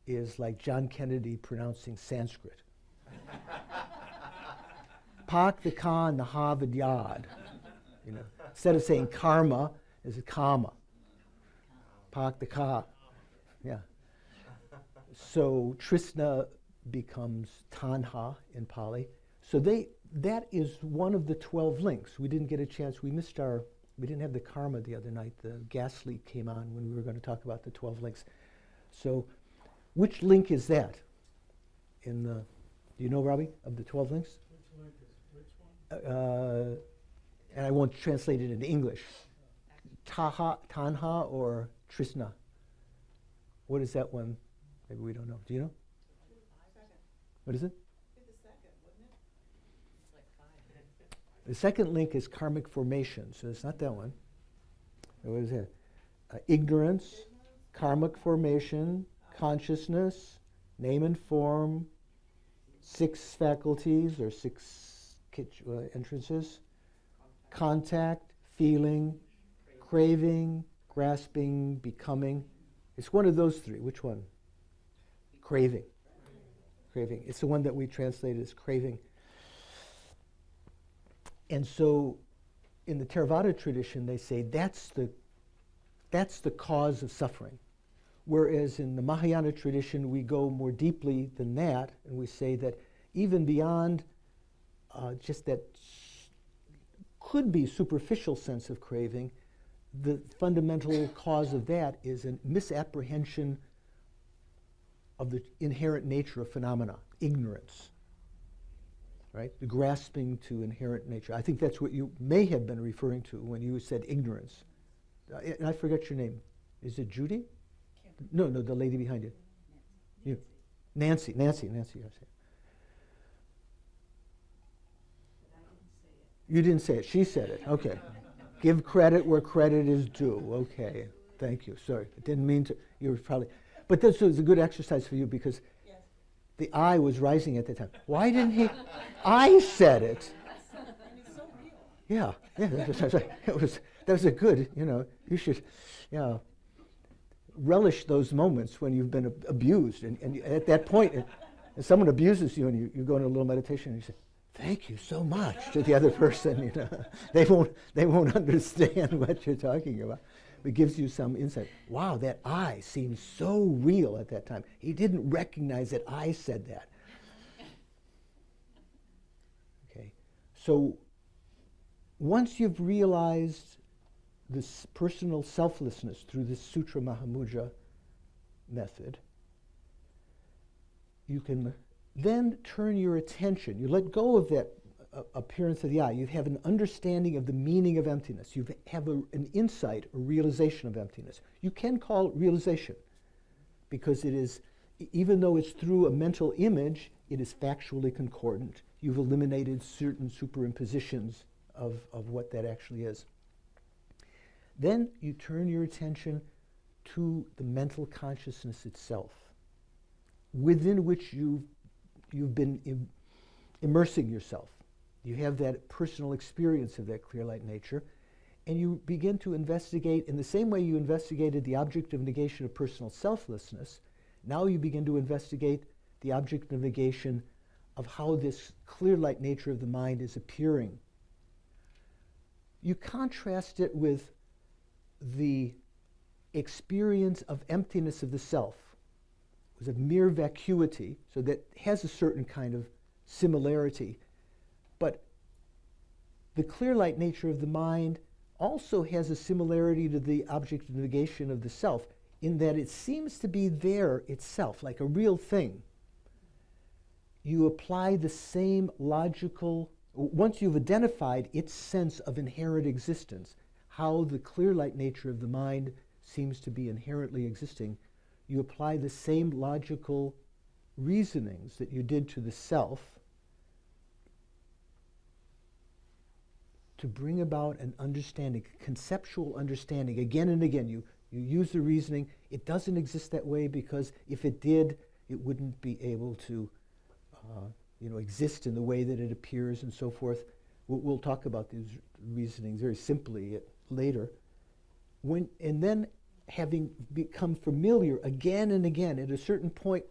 is like John Kennedy pronouncing Sanskrit. Pak the ka naha vidyad. Instead of saying karma, it's kama. Pak the ka. Yeah. So Trisna becomes tanha in Pali. So that is one of the 12 links. We didn't get a chance. We didn't have the karma the other night. The gas leak came on when we were going to talk about the 12 links. So which link is that? Do you know, Robbie, of the 12 links? Which link is which one? And I won't translate it into English. Tanha or Trisna? What is that one? Maybe we don't know. Do you know? What is it? The second, wouldn't it? It's like 5. The second link is karmic formation, so it's not that one. What is that? Ignorance, karmic formation, consciousness, name and form, 6 faculties or 6 entrances, contact, feeling, craving, grasping, becoming. It's one of those 3. Which one? Craving. Craving. It's the one that we translated as craving. And so in the Theravada tradition, they say that's the cause of suffering. Whereas in the Mahayana tradition, we go more deeply than that, and we say that even beyond just that could be superficial sense of craving, the fundamental cause of that is a misapprehension of the inherent nature of phenomena, ignorance, right? The grasping to inherent nature. I think that's what you may have been referring to when you said ignorance. And I forget your name. Is it Judy? No, the lady behind you. You. Nancy, yes. You didn't say it. She said it. Okay. Give credit where credit is due. Okay. Thank you. Sorry. I didn't mean to. You were probably. But this was a good exercise for you because the I was rising at the time. Why didn't he? I said it. Yeah. Yeah. That was a good, you should, relish those moments when you've been abused. And at that point, if someone abuses you and you go into a little meditation and you say, thank you so much to the other person, they won't understand what you're talking about. It gives you some insight. Wow, that I seems so real at that time. He didn't recognize that I said that. Okay, so once you've realized this personal selflessness through this Sutra Mahamudra method, you can then turn your attention. You let go of that appearance of the I. You have an understanding of the meaning of emptiness. You have an insight, a realization of emptiness. You can call it realization because it is, even though it's through a mental image, it is factually concordant. You've eliminated certain superimpositions of what that actually is. Then you turn your attention to the mental consciousness itself, within which you've been immersing yourself. You have that personal experience of that clear light nature, and you begin to investigate in the same way you investigated the object of negation of personal selflessness. Now you begin to investigate the object of negation of how this clear light nature of the mind is appearing. You contrast it with the experience of emptiness of the self. It was a mere vacuity, so that has a certain kind of similarity. But the clear light nature of the mind also has a similarity to the object of negation of the self, in that it seems to be there itself, like a real thing. You apply the same logical, once you've identified its sense of inherent existence, how the clear light nature of the mind seems to be inherently existing, you apply the same logical reasonings that you did to the self to bring about an understanding, conceptual understanding. Again and again, you use the reasoning. It doesn't exist that way because if it did, it wouldn't be able to exist in the way that it appears and so forth. We'll talk about these reasonings very simply later. And then having become familiar again and again, at a certain point,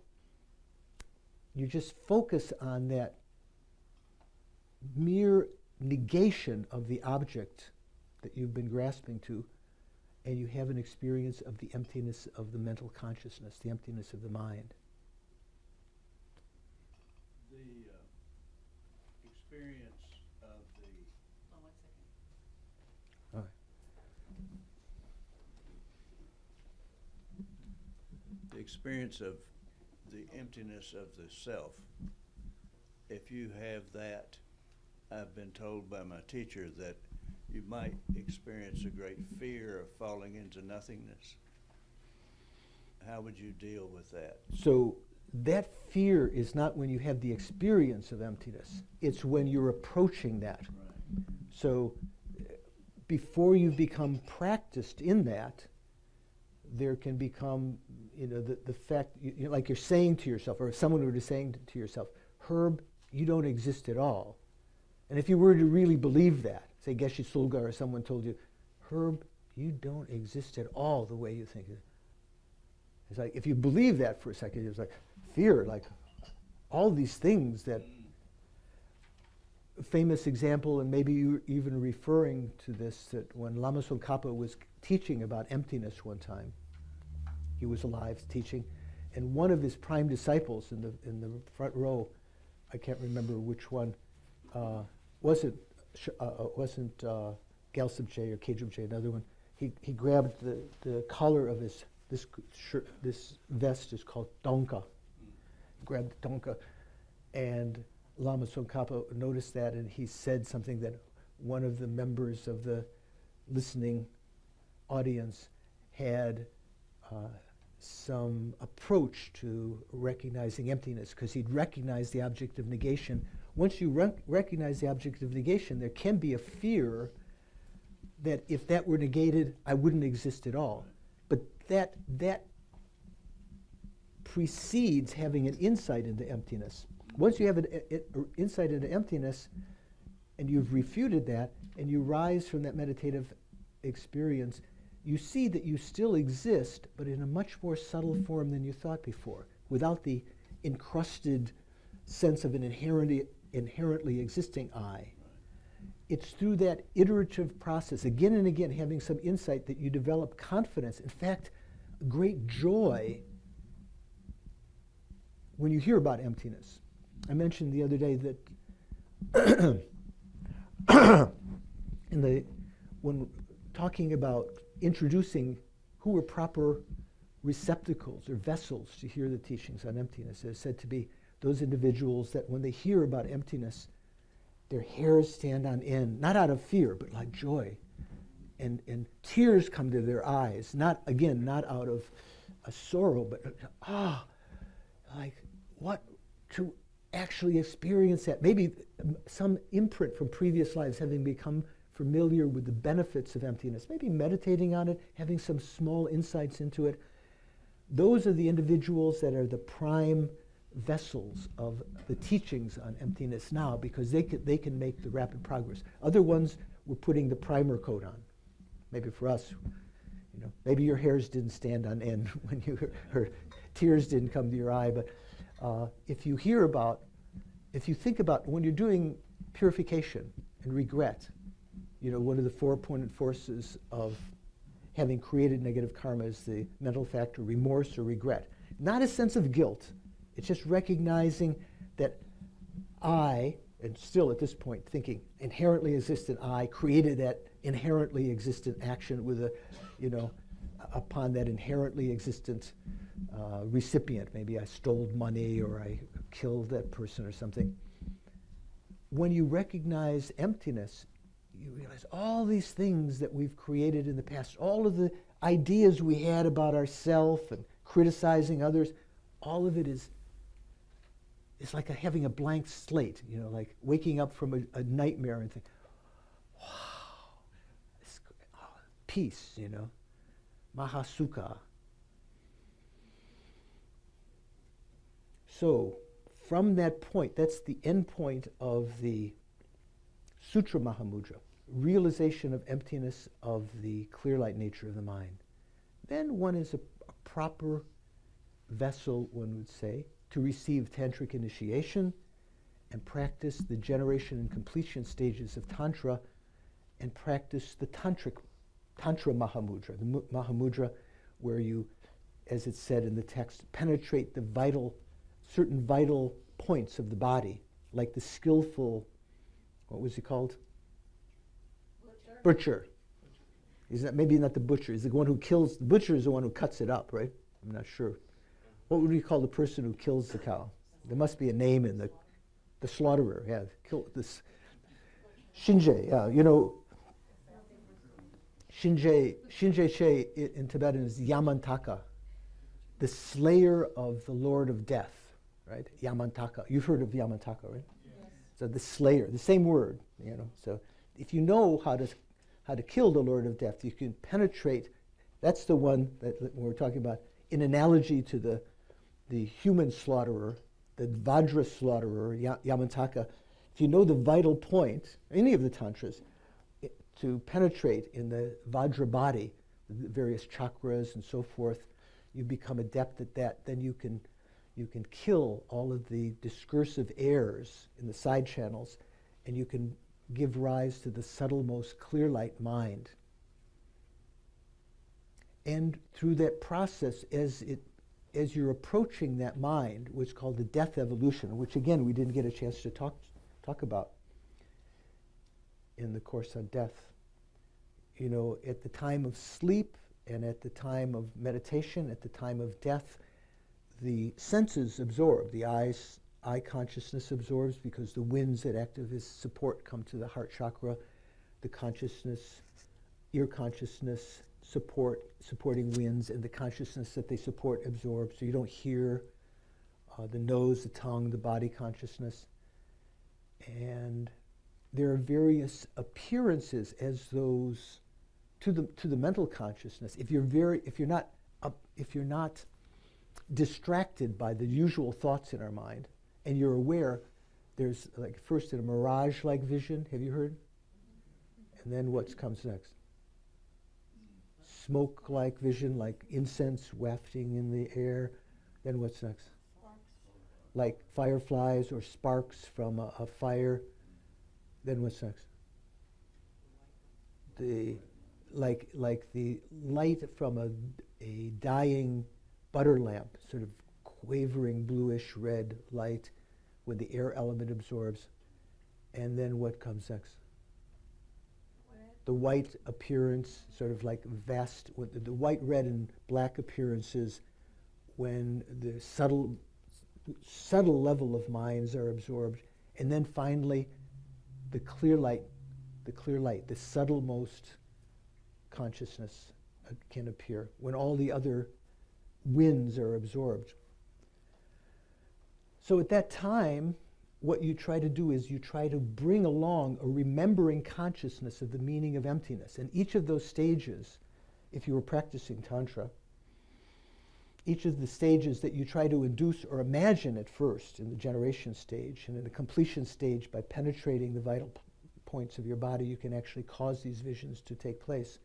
you just focus on that mere negation of the object that you've been grasping to, and you have an experience of the emptiness of the mental consciousness, the emptiness of the mind. The experience of the... Oh, 1 second. All right. The experience of the emptiness of the self, if you have that, I've been told by my teacher that you might experience a great fear of falling into nothingness. How would you deal with that? So that fear is not when you have the experience of emptiness. It's when you're approaching that. Right. So before you become practiced in that, there can become, the fact, like you're saying to yourself, or if someone were to saying to yourself, Herb, you don't exist at all. And if you were to really believe that, say Geshe Sulga or someone told you, Herb, you don't exist at all the way you think. It's like, if you believe that for a second, it's like fear, like all these things that, famous example, and maybe you're even referring to this, that when Lama Tsongkhapa was teaching about emptiness one time, he was alive teaching, and one of his prime disciples in the front row, I can't remember which one, wasn't Gyaltsab-je or Kejub-je, another one. He grabbed the collar of his this shirt, this vest is called donka. Grabbed the donka, and Lama Tsongkhapa noticed that, and he said something that one of the members of the listening audience had some approach to recognizing emptiness, because he'd recognized the object of negation once you recognize the object of negation, there can be a fear that if that were negated, I wouldn't exist at all. But that precedes having an insight into emptiness. Once you have an insight into emptiness, and you've refuted that, and you rise from that meditative experience, you see that you still exist, but in a much more subtle form than you thought before, without the encrusted sense of an inherently existing I. It's through that iterative process, again and again, having some insight, that you develop confidence. In fact, great joy when you hear about emptiness. I mentioned the other day that when talking about introducing who are proper receptacles or vessels to hear the teachings on emptiness, is said to be those individuals that when they hear about emptiness, their hairs stand on end, not out of fear, but like joy. And tears come to their eyes, not out of a sorrow, but like what, to actually experience that. Maybe some imprint from previous lives, having become familiar with the benefits of emptiness, maybe meditating on it, having some small insights into it. Those are the individuals that are the prime vessels of the teachings on emptiness now, because they can make the rapid progress. Other ones, we're putting the primer coat on. Maybe for us, maybe your hairs didn't stand on end when you heard, tears didn't come to your eye, but if you think about when you're doing purification and regret, one of the four-pointed forces of having created negative karma is the mental factor remorse or regret. Not a sense of guilt. It's just recognizing that I, and still at this point thinking, inherently existent I created that inherently existent action with upon that inherently existent recipient. Maybe I stole money or I killed that person or something. When you recognize emptiness, you realize all these things that we've created in the past, all of the ideas we had about ourselves and criticizing others, all of it is like having a blank slate, like waking up from a nightmare and think, wow, peace, Mahasukha. So from that point, that's the end point of the Sutra Mahamudra, realization of emptiness of the clear light nature of the mind. Then one is a proper vessel, one would say, to receive tantric initiation and practice the generation and completion stages of Tantra and practice the Tantra Mahamudra, the Mahamudra where you, as it's said in the text, penetrate the certain vital points of the body, like the skillful, what was he called? Butcher. Is that maybe not the butcher? Is the one who kills? The butcher is the one who cuts it up, right? I'm not sure. What would we call the person who kills the cow? There must be a name in the slaughterer. Yeah, kill this. Shinje. Shinje in Tibetan is Yamantaka, the slayer of the Lord of Death, right? Yamantaka. You've heard of Yamantaka, right? Yes. So the slayer, the same word, So if you know how to kill the Lord of Death, you can penetrate. That's the one that we're talking about. In analogy to the human slaughterer, the Vajra slaughterer, Yamantaka, if you know the vital point, any of the tantras, to penetrate in the Vajra body, the various chakras and so forth, you become adept at that. Then you can kill all of the discursive airs in the side channels, and you can give rise to the subtlemost clear light mind. And through that process, as you're approaching that mind, what's called the death evolution, which again we didn't get a chance to talk about in the course on death. At the time of sleep and at the time of meditation, at the time of death, the senses absorb. The eye consciousness absorbs because the winds that act as support come to the heart chakra. The consciousness, ear consciousness, supporting winds, and the consciousness that they support absorbs. So you don't hear the nose, the tongue, the body consciousness. And there are various appearances as those to the mental consciousness. If you're not distracted by the usual thoughts in our mind, and you're aware, there's like first a mirage-like vision. Have you heard? And then what comes next? Smoke-like vision, like incense wafting in the air. Then what's next? Like fireflies or sparks from a fire. Then what's next? Like the light from a dying butter lamp, sort of quavering bluish red light when the air element absorbs. And then what comes next? The white appearance, sort of like vast, the white, red, and black appearances when the subtle level of minds are absorbed. And then finally, the clear light, the subtlemost consciousness can appear when all the other winds are absorbed. So at that time, what you try to do is you try to bring along a remembering consciousness of the meaning of emptiness. And each of those stages, if you were practicing Tantra, each of the stages that you try to induce or imagine at first in the generation stage, and in the completion stage, by penetrating the vital points of your body, you can actually cause these visions to take place.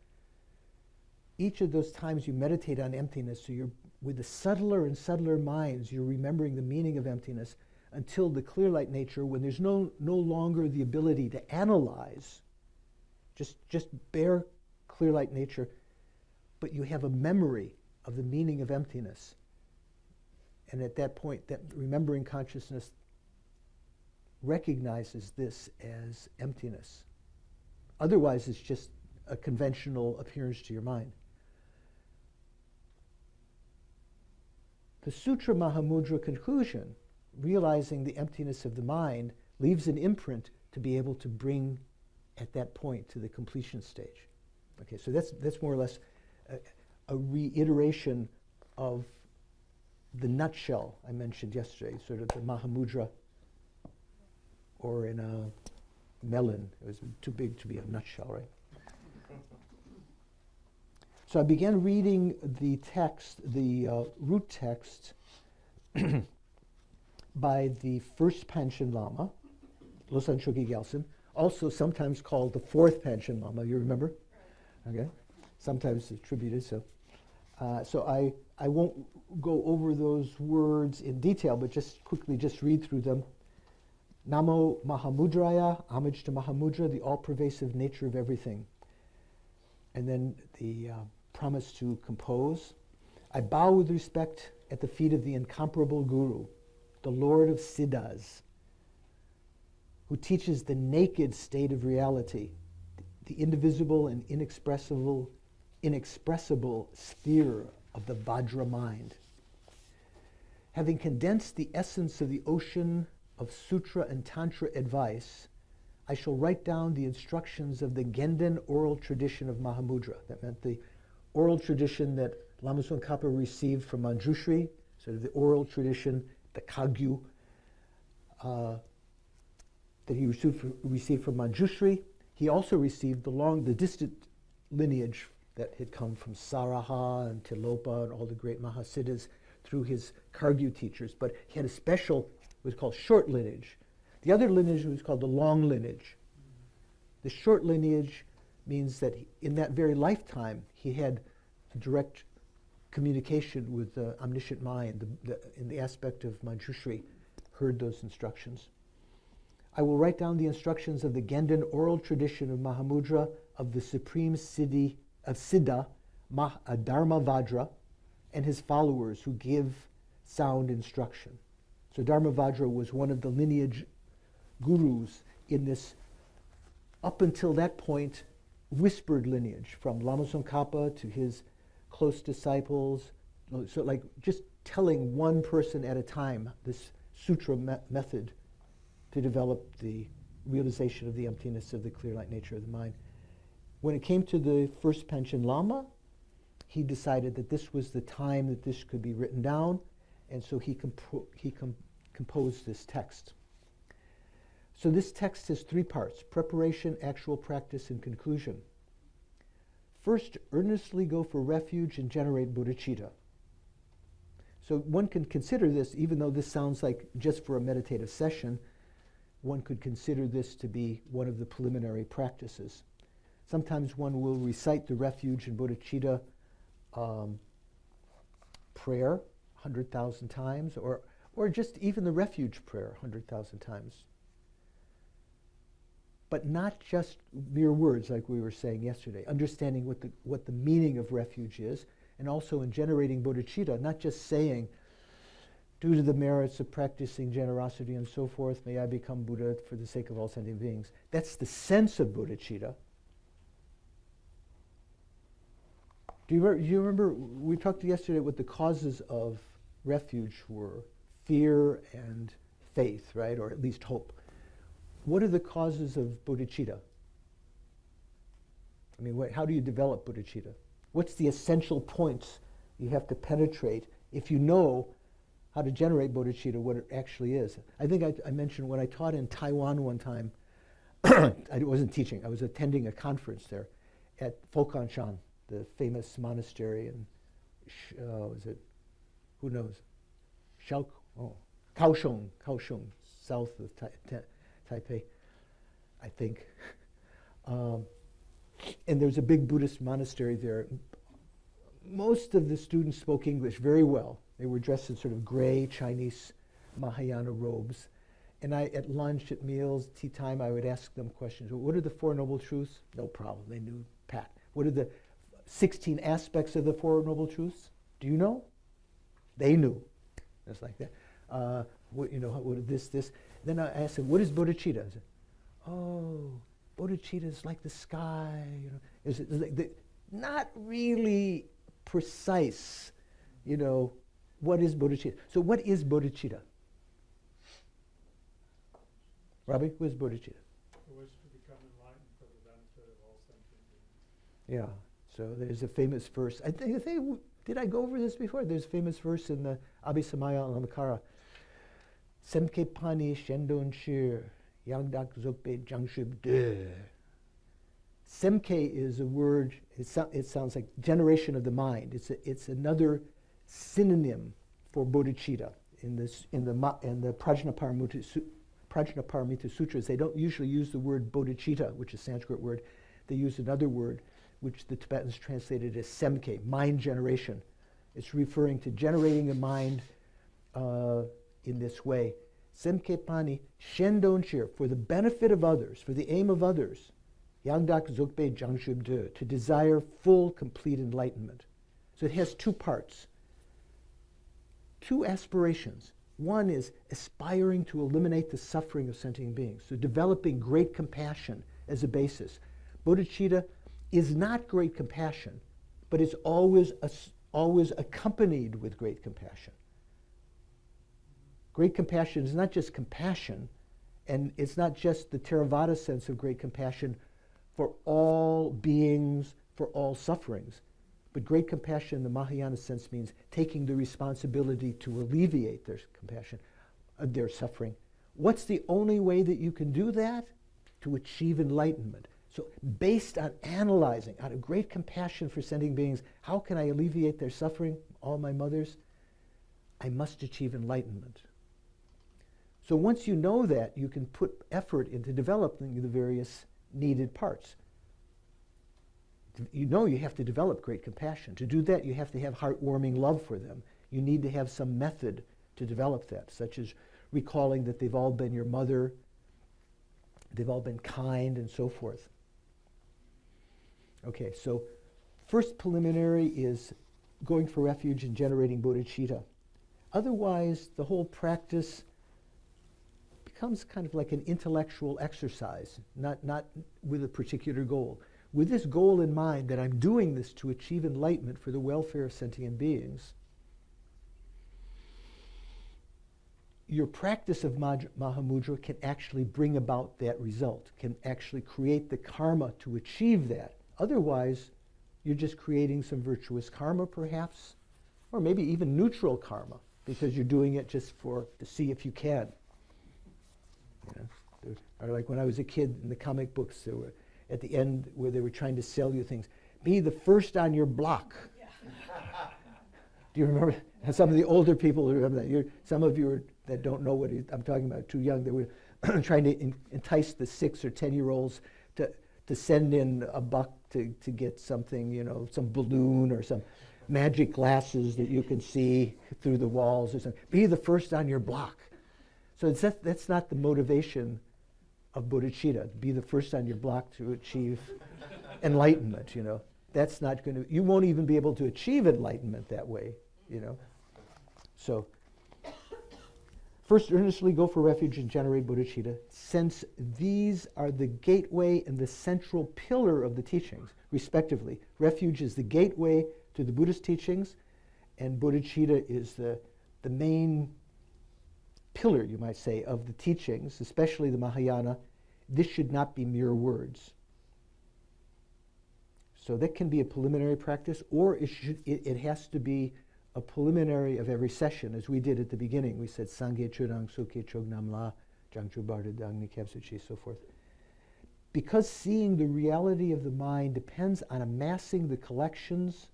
Each of those times you meditate on emptiness, so you're with the subtler and subtler minds, you're remembering the meaning of emptiness until the clear light nature, when there's no longer the ability to analyze, just bare clear light nature, but you have a memory of the meaning of emptiness. And at that point, that remembering consciousness recognizes this as emptiness. Otherwise, it's just a conventional appearance to your mind. The Sutra Mahamudra conclusion, realizing the emptiness of the mind, leaves an imprint to be able to bring at that point to the completion stage. Okay, so that's more or less a reiteration of the nutshell I mentioned yesterday, sort of the Mahamudra, or in a melon. It was too big to be a nutshell, right? So I began reading the text, the root text, by the first Panchen Lama, Losang Chogi Gyaltsen, also sometimes called the fourth Panchen Lama. You remember? Okay. Sometimes attributed. So I won't go over those words in detail, but just quickly read through them. Namo Mahamudraya, homage to Mahamudra, the all-pervasive nature of everything. And then the promise to compose. I bow with respect at the feet of the incomparable Guru, the Lord of Siddhas, who teaches the naked state of reality, the indivisible and inexpressible sphere of the Vajra mind. Having condensed the essence of the ocean of Sutra and Tantra advice, I shall write down the instructions of the Genden oral tradition of Mahamudra. That meant the oral tradition that Lama Tsongkhapa received from Manjushri, sort of the oral tradition, the Kagyu, that he received from Manjushri. He also received the distant lineage that had come from Saraha and Tilopa and all the great Mahasiddhas through his Kagyu teachers. But he had a special, was called short lineage. The other lineage was called the long lineage. The short lineage means that in that very lifetime, he had a direct communication with the omniscient mind, in the aspect of Manjushri, heard those instructions. I will write down the instructions of the Genden oral tradition of Mahamudra, of the supreme Siddhi, of Siddha, Dharma Vajra, and his followers who give sound instruction. So Dharma Vajra was one of the lineage gurus in this, up until that point, whispered lineage, from Lama Tsongkhapa to his close disciples. So like just telling one person at a time this sutra method to develop the realization of the emptiness of the clear light nature of the mind. When it came to the first Panchen Lama, he decided that this was the time that this could be written down, and so he composed this text. So this text has three parts: preparation, actual practice, and conclusion. First, earnestly go for refuge and generate bodhicitta. So one can consider this, even though this sounds like just for a meditative session, one could consider this to be one of the preliminary practices. Sometimes one will recite the refuge and bodhicitta prayer 100,000 times, or just even the refuge prayer 100,000 times. But not just mere words, like we were saying yesterday, understanding what the meaning of refuge is, and also in generating bodhicitta, not just saying, due to the merits of practicing generosity and so forth, may I become Buddha for the sake of all sentient beings. That's the sense of bodhicitta. Do you remember, we talked yesterday what the causes of refuge were? Fear and faith, right? Or at least hope. What are the causes of bodhicitta? I mean, how do you develop bodhicitta? What's the essential points you have to penetrate if you know how to generate bodhicitta, what it actually is? I think I mentioned when I taught in Taiwan one time, I wasn't teaching, I was attending a conference there at Fokanshan, the famous monastery in, who knows? Kaohsiung, south of Taipei, I think. And there's a big Buddhist monastery there. Most of the students spoke English very well. They were dressed in sort of gray Chinese Mahayana robes. And at lunch, at meals, tea time, I would ask them questions. What are the Four Noble Truths? No problem, they knew pat. What are the 16 aspects of the Four Noble Truths? Do you know? They knew. Just like that. What this. Then I asked them, what is bodhicitta? I said, oh, bodhicitta is like the sky. Is it like not really precise, what is bodhicitta? So what is bodhicitta? Robbie, what is bodhicitta? The wish to become enlightened for the benefit of all sentient beings. Yeah, so there's a famous verse. I think, did I go over this before? There's a famous verse in the Abhisamaya Alamkara. Semke pani shendon shir, yangdak zokbe jangshub de. Semke is a word, it sounds like generation of the mind. It's another synonym for bodhicitta. In the Prajnaparamita Sutras, they don't usually use the word bodhicitta, which is a Sanskrit word. They use another word, which the Tibetans translated as semke, mind generation. It's referring to generating the mind in this way. Semke pani shendon shir, for the benefit of others, for the aim of others. Yangdak zokbe jangshub de, to desire full, complete enlightenment. So it has two parts, two aspirations. One is aspiring to eliminate the suffering of sentient beings, so developing great compassion as a basis. Bodhicitta is not great compassion, but it's always accompanied with great compassion. Great compassion is not just compassion, and it's not just the Theravada sense of great compassion for all beings, for all sufferings. But great compassion in the Mahayana sense means taking the responsibility to alleviate their compassion, their suffering. What's the only way that you can do that? To achieve enlightenment. So based on analyzing, out of great compassion for sentient beings, how can I alleviate their suffering, all my mothers? I must achieve enlightenment. So once you know that, you can put effort into developing the various needed parts. You have to develop great compassion. To do that, you have to have heartwarming love for them. You need to have some method to develop that, such as recalling that they've all been your mother, they've all been kind, and so forth. Okay, so first preliminary is going for refuge and generating bodhicitta. Otherwise, the whole practice becomes kind of like an intellectual exercise, not with a particular goal. With this goal in mind, that I'm doing this to achieve enlightenment for the welfare of sentient beings, your practice of Mahamudra can actually bring about that result, can actually create the karma to achieve that. Otherwise, you're just creating some virtuous karma, perhaps, or maybe even neutral karma, because you're doing it just to see if you can. Or like when I was a kid in the comic books, there were at the end where they were trying to sell you things. Be the first on your block. Do you remember? And some of the older people remember that. Some of you that don't know what I'm talking about, too young, they were trying to entice the 6 or 10-year-olds to send in a buck to get something, you know, some balloon or some magic glasses that you can see through the walls or something. Be the first on your block. So that's not the motivation of bodhicitta. Be the first on your block to achieve enlightenment, you know. That's not going to, you won't even be able to achieve enlightenment that way, you know. So, first earnestly go for refuge and generate bodhicitta, since these are the gateway and the central pillar of the teachings, respectively. Refuge is the gateway to the Buddhist teachings, and bodhicitta is the main pillar, you might say, of the teachings, especially the Mahayana. This should not be mere words. So that can be a preliminary practice, or it has to be a preliminary of every session, as we did at the beginning. We said Sangye Churang Suke Chognam La, Jangchu Barda Dangni Kepsuchi, so forth. Because seeing the reality of the mind depends on amassing the collections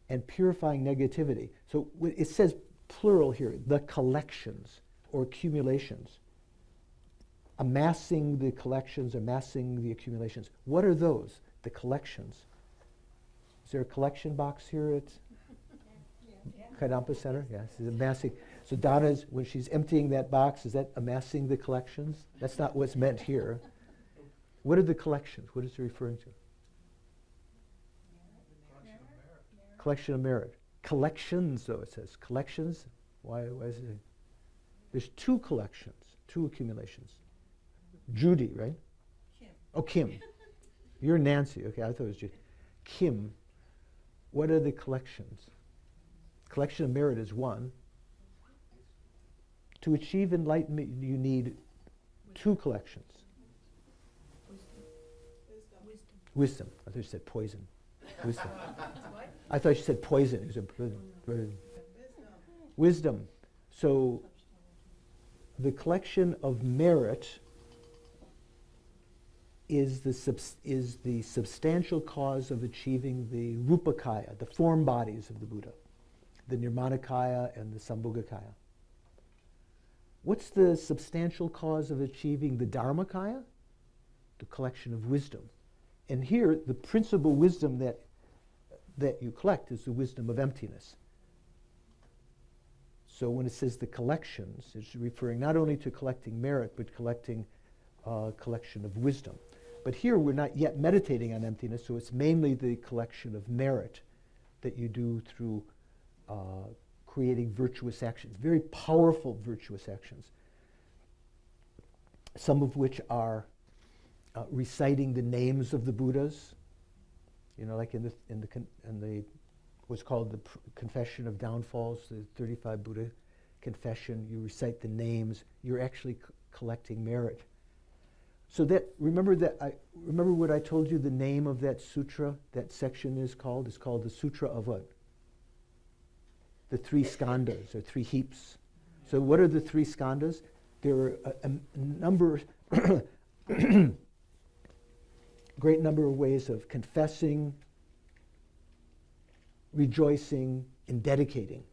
and purifying negativity. So it says plural here, the collections or accumulations. Amassing the collections, amassing the accumulations. What are those? The collections. Is there a collection box here at Kadampa Center? Yes, it's amassing. So Donna's, when she's emptying that box, is that amassing the collections? That's not what's meant here. What are the collections? What is it referring to? Collection of merit. Collections, though, it says. Collections? Why is it? There's 2 collections, 2 accumulations. Judy, right? Kim. Oh, Kim. You're Nancy. Okay, I thought it was Judy. Kim, what are the collections? Collection of merit is 1. To achieve enlightenment, you need 2 collections. Wisdom. I thought you said poison. Wisdom. I thought you said poison. You said wisdom. So the collection of merit is the substantial cause of achieving the Rupakaya, the form bodies of the Buddha, the Nirmanakaya and the Sambhogakaya. What's the substantial cause of achieving the Dharmakaya? The collection of wisdom. And here, the principal wisdom that you collect is the wisdom of emptiness. So when it says the collections, it's referring not only to collecting merit, but collecting collection of wisdom. But here we're not yet meditating on emptiness, so it's mainly the collection of merit that you do through creating virtuous actions, very powerful virtuous actions, some of which are reciting the names of the Buddhas, you know, like in the what's called the Confession of Downfalls, the 35 Buddha confession. You recite the names. You're actually collecting merit. So that remember what I told you. The name of that sutra, that section is called. It's called the Sutra of what? The 3 skandhas or 3 heaps. So what are the 3 skandhas? There are a number. Great number of ways of confessing, rejoicing, and dedicating.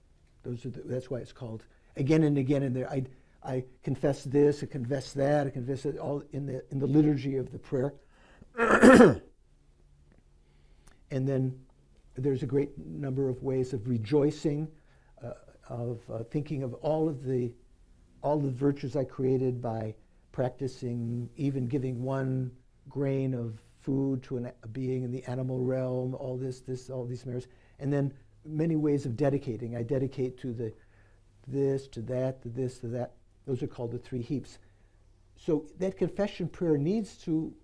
That's why it's called again and again in there. I confess this, I confess that, I confess it, all in the liturgy of the prayer. And then there's a great number of ways of rejoicing, of thinking of all the virtues I created by practicing, even giving 1 grain of food to a being in the animal realm, all these merits. And then many ways of dedicating. I dedicate to this, to that, to this, to that. Those are called the 3 heaps. So that confession prayer needs to,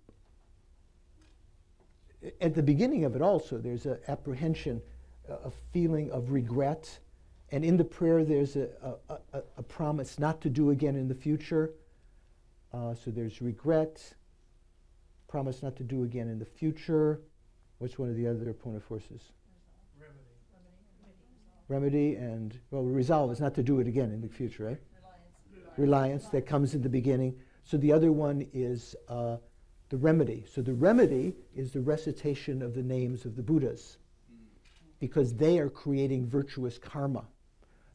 at the beginning of it also, there's an apprehension, a feeling of regret. And in the prayer, there's a promise not to do again in the future. So there's regret, promise not to do again in the future. What's one of the other opponent forces? Remedy and, well, resolve is not to do it again in the future, right? Reliance, that comes in the beginning. So the other one is the remedy. So the remedy is the recitation of the names of the Buddhas, because they are creating virtuous karma.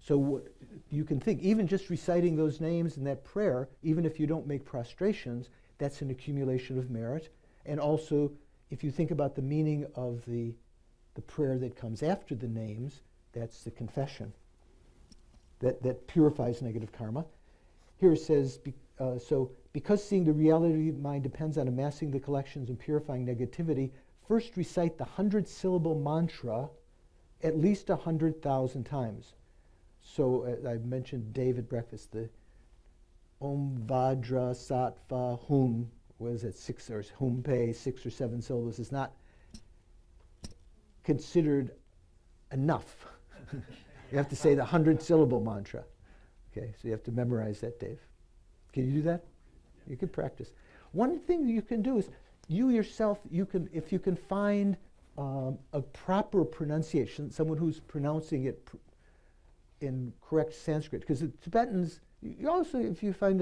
So you can think, even just reciting those names in that prayer, even if you don't make prostrations, that's an accumulation of merit. And also, if you think about the meaning of the prayer that comes after the names, that's the confession. That purifies negative karma. Here it says, so because seeing the reality of mind depends on amassing the collections and purifying negativity, first recite the 100-syllable mantra at least 100,000 times. So I mentioned Dave at breakfast, the Om Vajra Sattva Hum, was it 6 or Hum Pe, 6 or 7 syllables, is not considered enough. You have to say the 100-syllable mantra. Okay, so you have to memorize that, Dave. Can you do that? You can practice. One thing you can do is, you yourself, if you can find a proper pronunciation, someone who's pronouncing it in correct Sanskrit, because the Tibetans, you also, if you find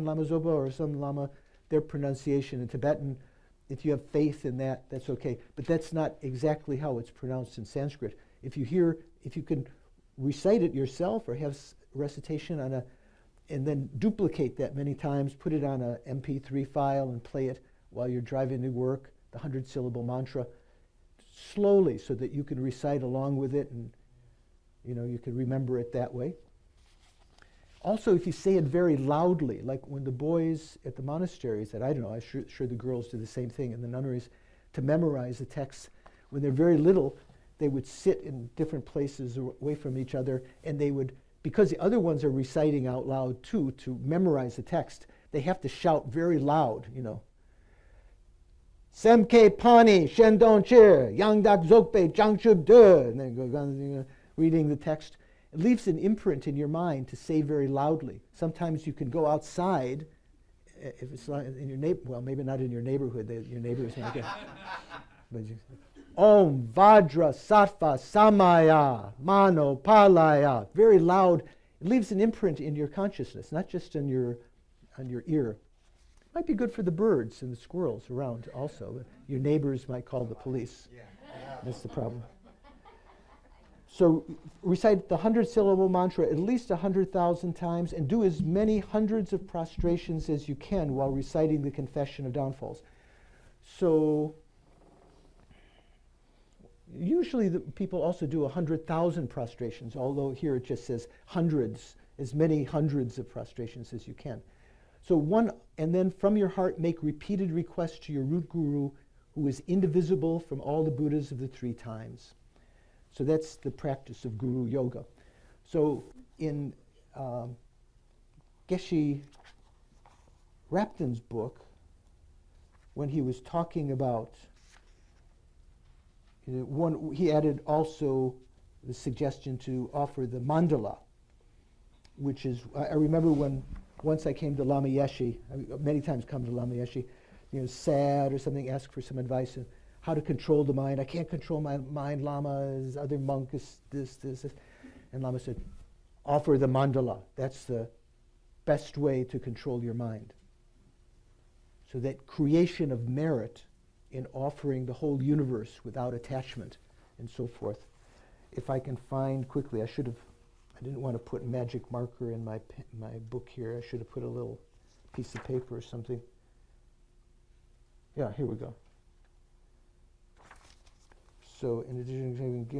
Lama Zopa or some Lama, their pronunciation in Tibetan, if you have faith in that, that's okay. But that's not exactly how it's pronounced in Sanskrit. If you can recite it yourself or have recitation and then duplicate that many times, put it on a MP3 file and play it while you're driving to work, the 100-syllable mantra, slowly, so that you can recite along with it, and you can remember it that way. Also, if you say it very loudly, like when the boys at the monasteries, that I don't know, I'm sure the girls do the same thing in the nunneries, to memorize the texts, when they're very little, they would sit in different places away from each other, and they would, because the other ones are reciting out loud too, to memorize the text, they have to shout very loud, Semke Pani, Shendon Chir, Yangdak Zokpe, Jangchub De, and then go on, reading the text. It leaves an imprint in your mind to say very loudly. Sometimes you can go outside, if it's not in your well, maybe not in your neighborhood, your neighbors might get. But Om Vajra Sattva Samaya Mano Palaya. Very loud. It leaves an imprint in your consciousness, not just on your ear. Might be good for the birds and the squirrels around also. Your neighbors might call the police. That's the problem. So recite the 100-syllable mantra at least 100,000 times, and do as many hundreds of prostrations as you can while reciting the confession of downfalls. So usually the people also do 100,000 prostrations, although here it just says hundreds, as many hundreds of prostrations as you can. So and then from your heart make repeated requests to your root guru, who is indivisible from all the Buddhas of the 3 times. So that's the practice of Guru Yoga. So in Geshe Rapton's book, when he was talking about, he added also the suggestion to offer the mandala, which is, I remember once I came to Lama Yeshe, many times come to Lama Yeshe, sad or something, ask for some advice on how to control the mind. I can't control my mind, Lama. This other monk is this. And Lama said, offer the mandala. That's the best way to control your mind. So that creation of merit in offering the whole universe without attachment and so forth. If I can find quickly, I didn't want to put magic marker in my book here. I should have put a little piece of paper or something. Yeah, here we go. So in addition to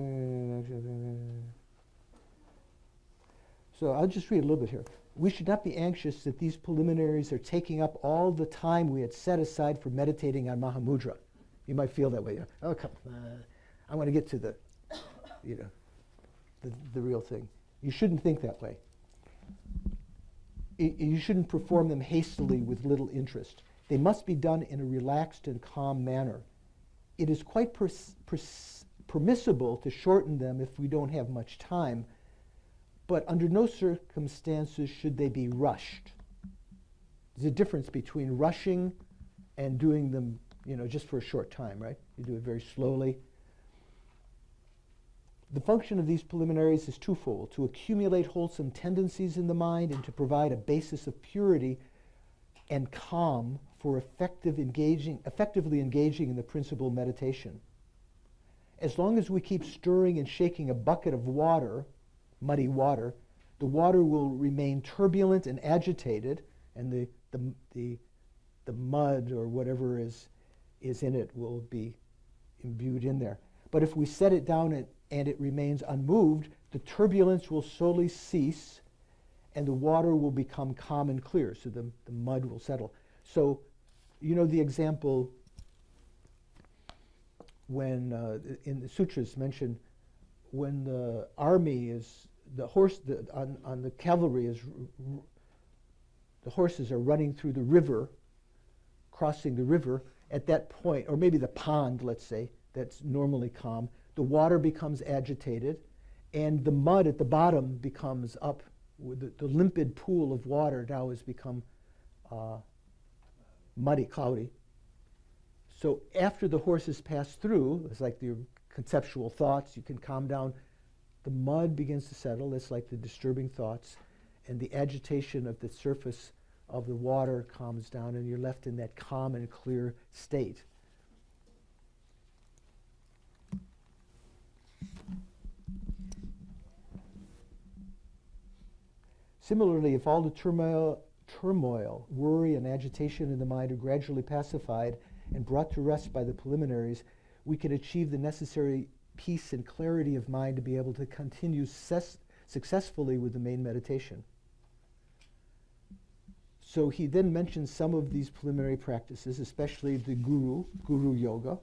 so I'll just read a little bit here. We should not be anxious that these preliminaries are taking up all the time we had set aside for meditating on Mahamudra. You might feel that way. Oh, come on. I want to get to the real thing. You shouldn't think that way. You shouldn't perform them hastily with little interest. They must be done in a relaxed and calm manner. It is quite permissible to shorten them if we don't have much time, but under no circumstances should they be rushed. There's a difference between rushing and doing them, just for a short time, right? You do it very slowly. The function of these preliminaries is twofold: to accumulate wholesome tendencies in the mind and to provide a basis of purity and calm for effectively engaging in the principle of meditation. As long as we keep stirring and shaking a bucket of water, muddy water, the water will remain turbulent and agitated, and the mud or whatever is in it will be imbued in there. But if we set it down and it remains unmoved, the turbulence will slowly cease and the water will become calm and clear, so the mud will settle. So, you know the example when in the sutras mentioned when the army is, the horse on the cavalry is, the horses are running through the river, crossing the river. At that point, or maybe the pond, let's say, that's normally calm, the water becomes agitated, and the mud at the bottom becomes up. The limpid pool of water now has become muddy, cloudy. So after the horses pass through, it's like the conceptual thoughts, you can calm down. The mud begins to settle, that's like the disturbing thoughts, and the agitation of the surface of the water calms down, and you're left in that calm and clear state. Similarly, if all the turmoil, worry, and agitation in the mind are gradually pacified and brought to rest by the preliminaries, we can achieve the necessary peace and clarity of mind to be able to continue successfully with the main meditation. So he then mentions some of these preliminary practices, especially the guru yoga.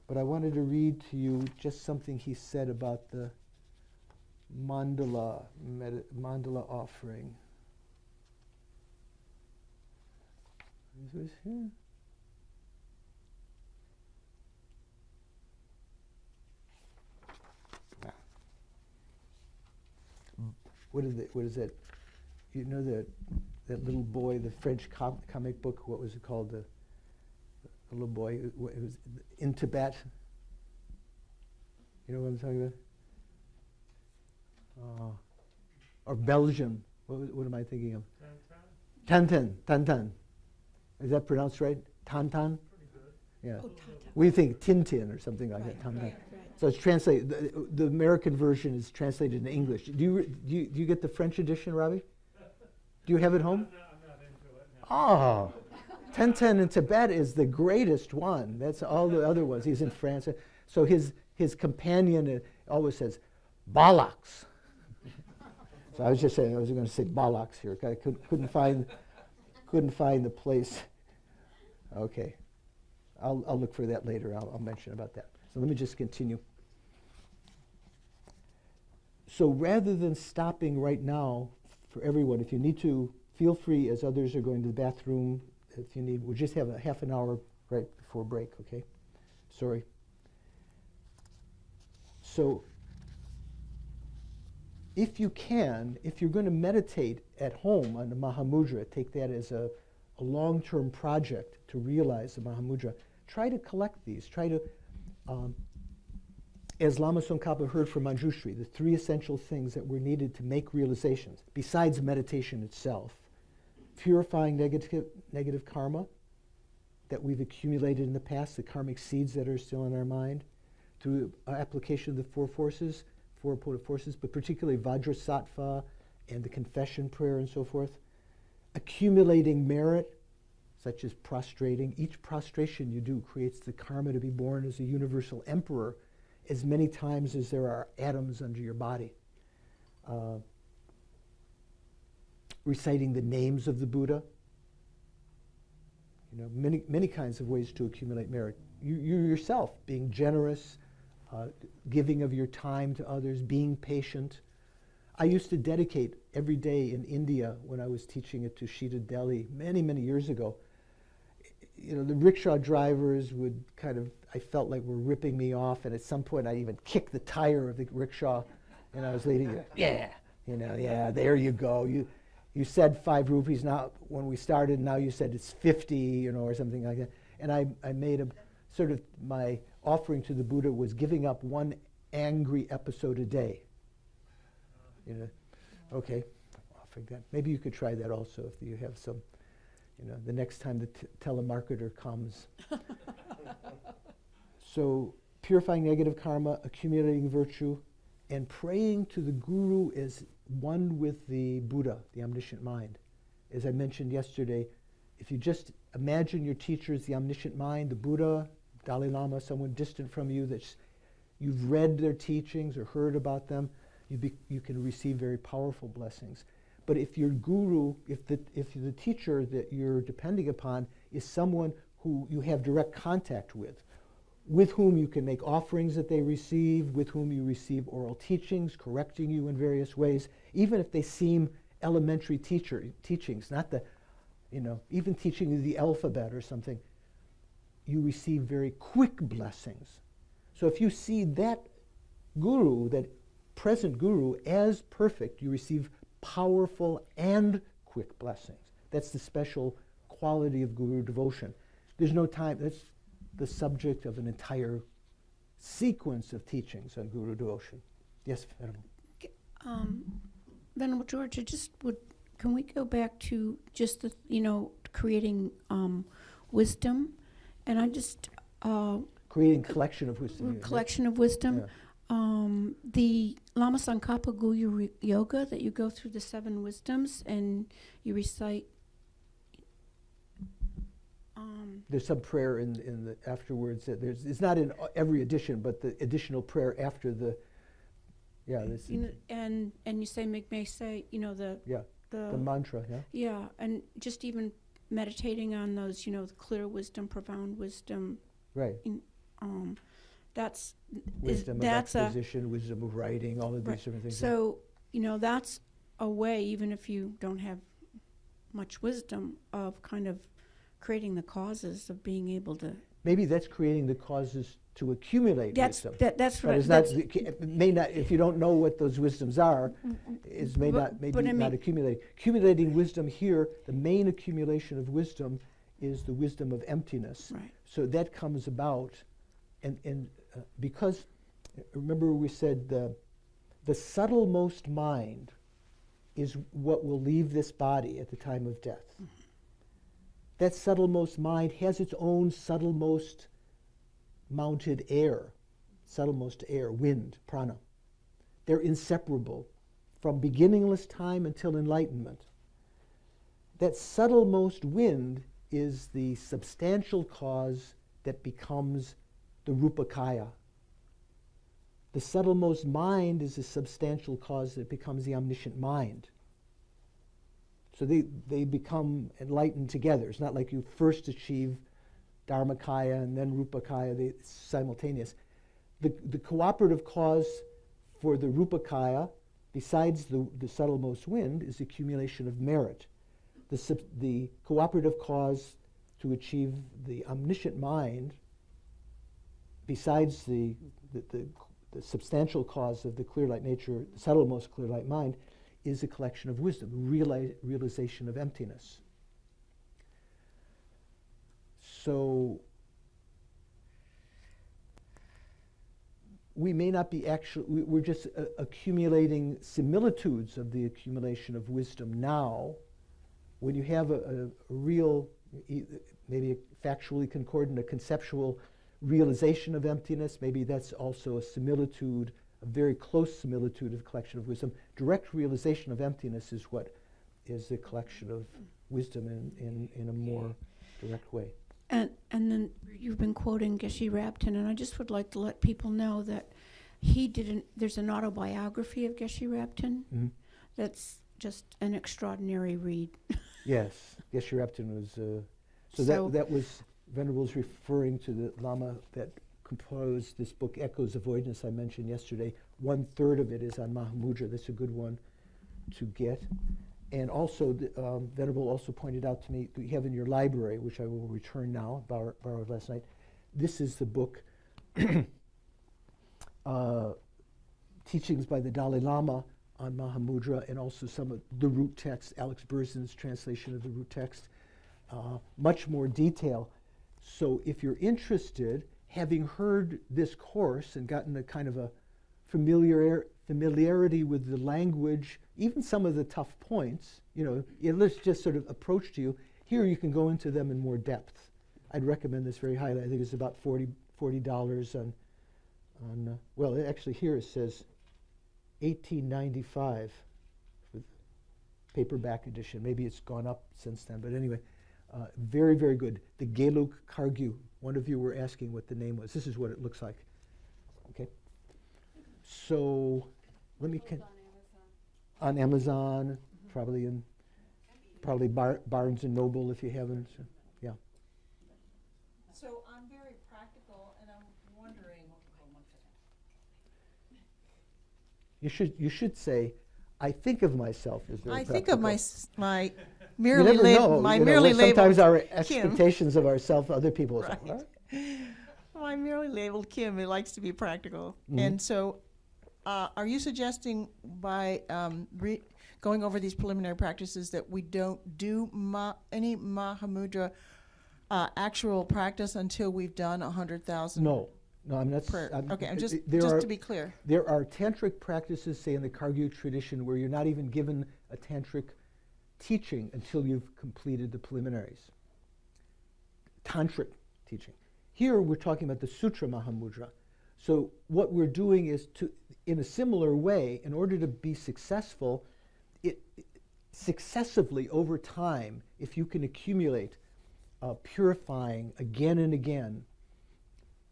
But I wanted to read to you just something he said about the mandala offering. Is this here? What is it? You know that little boy, the French comic book, what was it called? The little boy, it was in Tibet. You know what I'm talking about? Or Belgium. What am I thinking of? Tantan. Is that pronounced right? Tantan? Pretty good. Yeah. Oh, Tata. We think Tintin or something like Right, that. Tantan. right. So it's translated. The American version is translated into English. Do you get the French edition, Robbie? Do you have it home? No, I'm not into it now. Oh, Tenten in Tibet is the greatest one. That's all the other ones. He's in France. So his companion always says, Balaks. So I was just saying, I was going to say Balaks here. I couldn't find the place. Okay. I'll look for that later. I'll mention about that. So let me just continue. So rather than stopping right now for everyone, if you need to, feel free as others are going to the bathroom. If you need, we'll just have a half an hour right before break, okay? Sorry. So if you can, if you're going to meditate at home on the Mahamudra, take that as a long-term project to realize the Mahamudra, try to collect these. Try to, as Lama Tsongkhapa heard from Manjushri, the 3 essential things that were needed to make realizations, besides meditation itself: purifying negative karma that we've accumulated in the past, the karmic seeds that are still in our mind, through application of the 4 opponent forces, but particularly Vajrasattva and the confession prayer and so forth. Accumulating merit, such as prostrating. Each prostration you do creates the karma to be born as a universal emperor as many times as there are atoms under your body. Reciting the names of the Buddha. You know, many kinds of ways to accumulate merit. You yourself being generous, giving of your time to others, being patient. I used to dedicate every day in India when I was teaching at Tushita Delhi many years ago. You know, the rickshaw drivers would I felt like were ripping me off, and at some point I even kicked the tire of the rickshaw, and I was leading it. Yeah, there you go. You said 5 rupees now when we started, now you said it's 50, or something like that. And I made a sort of, my offering to the Buddha was giving up 1 angry episode a day. Okay, offering that. Maybe you could try that also if you have some the next time the telemarketer comes. So purifying negative karma, accumulating virtue, and praying to the Guru as one with the Buddha, the omniscient mind. As I mentioned yesterday, if you just imagine your teacher as the omniscient mind, the Buddha, Dalai Lama, someone distant from you that you've read their teachings or heard about them, you can receive very powerful blessings. But if your guru, if the teacher that you're depending upon is someone who you have direct contact with whom you can make offerings that they receive, with whom you receive oral teachings, correcting you in various ways, even if they seem elementary teachings, not the, even teaching you the alphabet or something, you receive very quick blessings. So if you see that guru, that present guru, as perfect, you receive powerful and quick blessings. That's the special quality of guru devotion. There's no time, that's the subject of an entire sequence of teachings on guru devotion. Yes, Venerable. Venerable George, can we go back to just the, creating wisdom? And I just... creating collection of wisdom. Collection of wisdom. Yeah. The Lama Tsongkhapa Guru Yoga, that you go through the 7 wisdoms and you recite... There's some prayer in the afterwards. It's not in every edition, but the additional prayer after the... Yeah. And you say, may say, the mantra, yeah? Yeah, and just even meditating on those, the clear wisdom, profound wisdom. Right. That's Wisdom of exposition, wisdom of writing, all of these different things. So, that's a way, even if you don't have much wisdom, of kind of creating the causes of being able to... Maybe that's creating the causes to accumulate wisdom. That's right. It may not, if you don't know what those wisdoms are, it may not accumulate. Accumulating wisdom here, the main accumulation of wisdom is the wisdom of emptiness. Right. So that comes about, and because, remember we said the subtlemost mind is what will leave this body at the time of death. Mm-hmm. That subtlemost mind has its own subtlemost mounted air, wind, prana. They're inseparable from beginningless time until enlightenment. That subtlemost wind is the substantial cause that becomes the rupakaya. The subtlemost mind is the substantial cause that becomes the omniscient mind. So they become enlightened together. It's not like you first achieve Dharmakaya and then Rupakaya, they're simultaneous. The cooperative cause for the Rupakaya, besides the subtlemost wind, is accumulation of merit. The cooperative cause to achieve the omniscient mind, besides the substantial cause of the clear light nature, the subtlemost clear light mind, is a collection of wisdom, realization of emptiness. So we may not be we're just accumulating similitudes of the accumulation of wisdom now. When you have a real, maybe a factually concordant, a conceptual realization of emptiness, maybe that's also a similitude, a very close similitude of the collection of wisdom. Direct realization of emptiness is what is the collection of wisdom in a more direct way. And then you've been quoting Geshe Rabten, and I just would like to let people know that there's an autobiography of Geshe Rabten. Mm-hmm. That's just an extraordinary read. Yes, Geshe Rabten was, that was, Venerable's referring to the Lama that composed this book, Echoes of Voidness, I mentioned yesterday. 1/3 of it is on Mahamudra. That's a good one to get. And also, Venerable also pointed out to me that you have in your library, which I will return now, borrowed last night. This is the book, Teachings by the Dalai Lama on Mahamudra, and also some of the root text, Alex Berzin's translation of the root text, much more detail. So if you're interested, having heard this course and gotten a kind of a familiarity with the language, even some of the tough points, it's just sort of approach to you, Here you can go into them in more depth. I'd recommend this very highly. I think it's about $40 on well, actually here it says $18.95 with paperback edition. Maybe it's gone up since then, but anyway, very, very good. The Geluk Kargyu. One of you were asking what the name was. This is what it looks like. Okay. So let me on Amazon, probably Barnes and Noble if you haven't. Yeah. So I'm very practical, and I'm wondering. You should say, I think of myself as very I practical. think of my You merely never know. my You know, merely sometimes labeled our Kim. expectations of ourselves, other people. Right. Right. My merely labeled Kim, who likes to be practical, Mhm. and so. Are you suggesting by going over these preliminary practices that we don't do any Mahamudra actual practice until we've done 100,000? No, I'm not. Prayer. Okay, I'm just there are, to be clear. There are tantric practices, say in the Kargyu tradition, where you're not even given a tantric teaching until you've completed the preliminaries. Tantric teaching. Here we're talking about the Sutra Mahamudra. So what we're doing is to, in a similar way, in order to be successful, successively over time, if you can accumulate purifying again and again,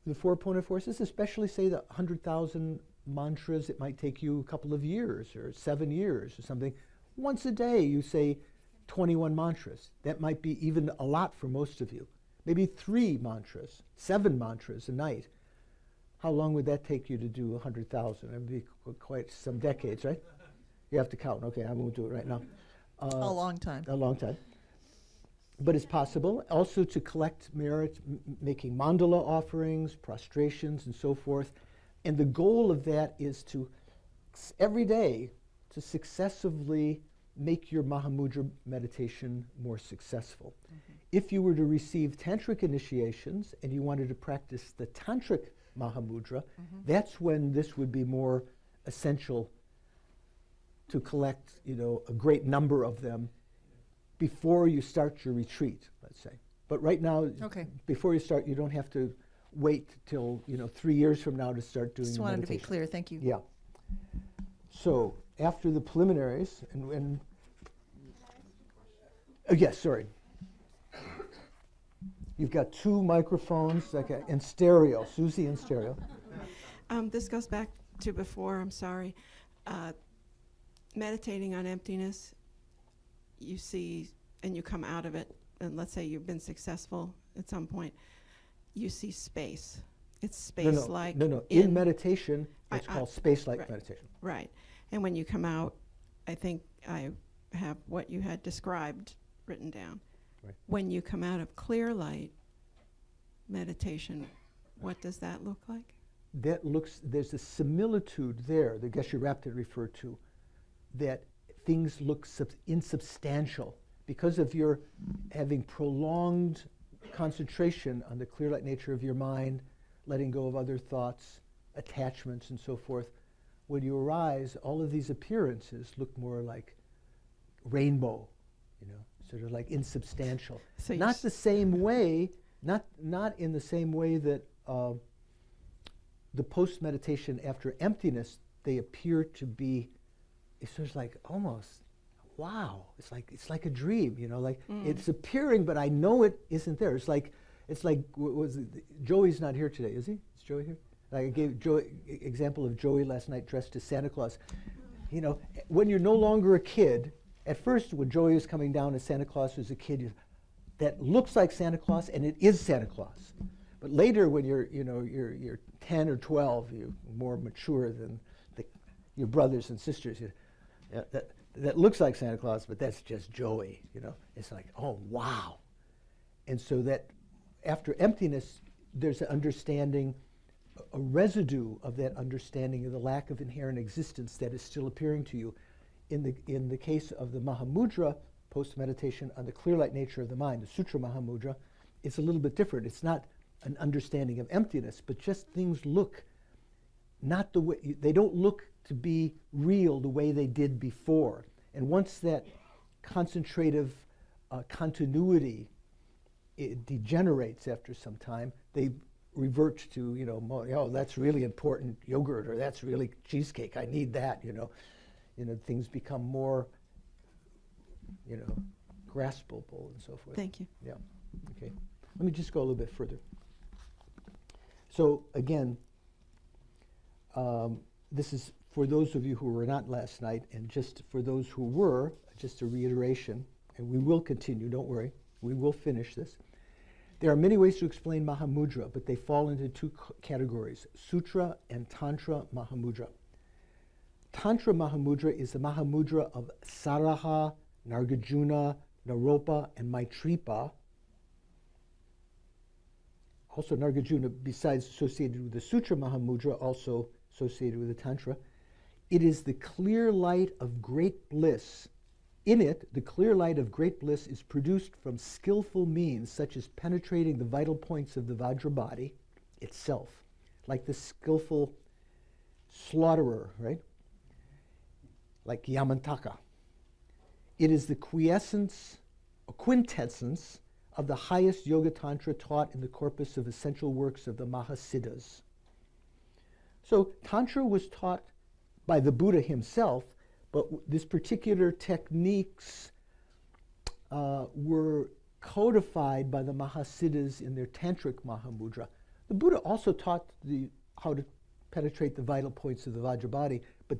the four opponent forces, especially say the 100,000 mantras, it might take you a couple of years or 7 years or something. Once a day you say 21 mantras. That might be even a lot for most of you. Maybe 3 mantras, 7 mantras a night. How long would that take you to do 100,000? It would be quite some decades, right? You have to count. Okay, I won't do it right now. A long time. A long time. But it's possible also to collect merit, making mandala offerings, prostrations, and so forth. And the goal of that is to, every day, to successively make your Mahamudra meditation more successful. Mm-hmm. If you were to receive tantric initiations and you wanted to practice the tantric Mahamudra, that's when this would be more essential to collect, a great number of them before you start your retreat, let's say. But right now, before you start, you don't have to wait till 3 years from now to start doing Just the wanted meditation. to be clear. Thank you. Yeah. So after the preliminaries, and yes, sorry. You've got 2 microphones, in stereo. Susie in stereo. This goes back to before, I'm sorry. Meditating on emptiness, you see, and you come out of it, and let's say you've been successful at some point, you see space. It's space-like. No. In meditation, it's called space-like right, meditation. Right. And when you come out, I think I have what you had described written down. Right. When you come out of clear light meditation, what does that look like? There's a similitude there, the Geshe-Raptor referred to, that things look insubstantial because of your having prolonged concentration on the clear light nature of your mind, letting go of other thoughts, attachments, and so forth. When you arise, all of these appearances look more like rainbow, sort of like insubstantial. So not the same way, not in the same way that the post-meditation after emptiness, they appear to be, it's sort of like almost, wow, it's like a dream, it's appearing, but I know it isn't there. It's like what was it? Joey's not here today, is he? Is Joey here? I gave Joey example of Joey last night dressed as Santa Claus. When you're no longer a kid, at first when Joey was coming down as Santa Claus as a kid, that looks like Santa Claus and it is Santa Claus. But later when you're 10 or 12, you're more mature than your brothers and sisters. That looks like Santa Claus, but that's just Joey. It's like, oh wow. And so that after emptiness, there's an understanding, a residue of that understanding of the lack of inherent existence that is still appearing to you. In the case of the Mahamudra post-meditation on the clear light nature of the mind, the Sutra Mahamudra, it's a little bit different. It's not an understanding of emptiness, but just things look not the way, they don't look to be real the way they did before. And once that concentrative continuity, it degenerates after some time. They revert to, oh, that's really important yogurt, or that's really cheesecake. I need that, things become more, graspable and so forth. Thank you. Yeah, okay. Let me just go a little bit further. So again, this is for those of you who were not last night, and just for those who were, just a reiteration, and we will continue, don't worry, we will finish this. There are many ways to explain Mahamudra, but they fall into two categories, Sutra and Tantra Mahamudra. Tantra Mahamudra is the Mahamudra of Saraha, Nargajuna, Naropa, and Maitripa. Also Nargajuna, besides associated with the Sutra Mahamudra, also associated with the Tantra. It is the clear light of great bliss. In it, the clear light of great bliss is produced from skillful means, such as penetrating the vital points of the Vajra body itself, like the skillful slaughterer, right? Like Yamantaka. It is the quintessence of the highest Yoga Tantra taught in the corpus of essential works of the Mahasiddhas. So Tantra was taught by the Buddha himself, but this particular techniques were codified by the Mahasiddhas in their Tantric Mahamudra. The Buddha also taught how to penetrate the vital points of the Vajra body, but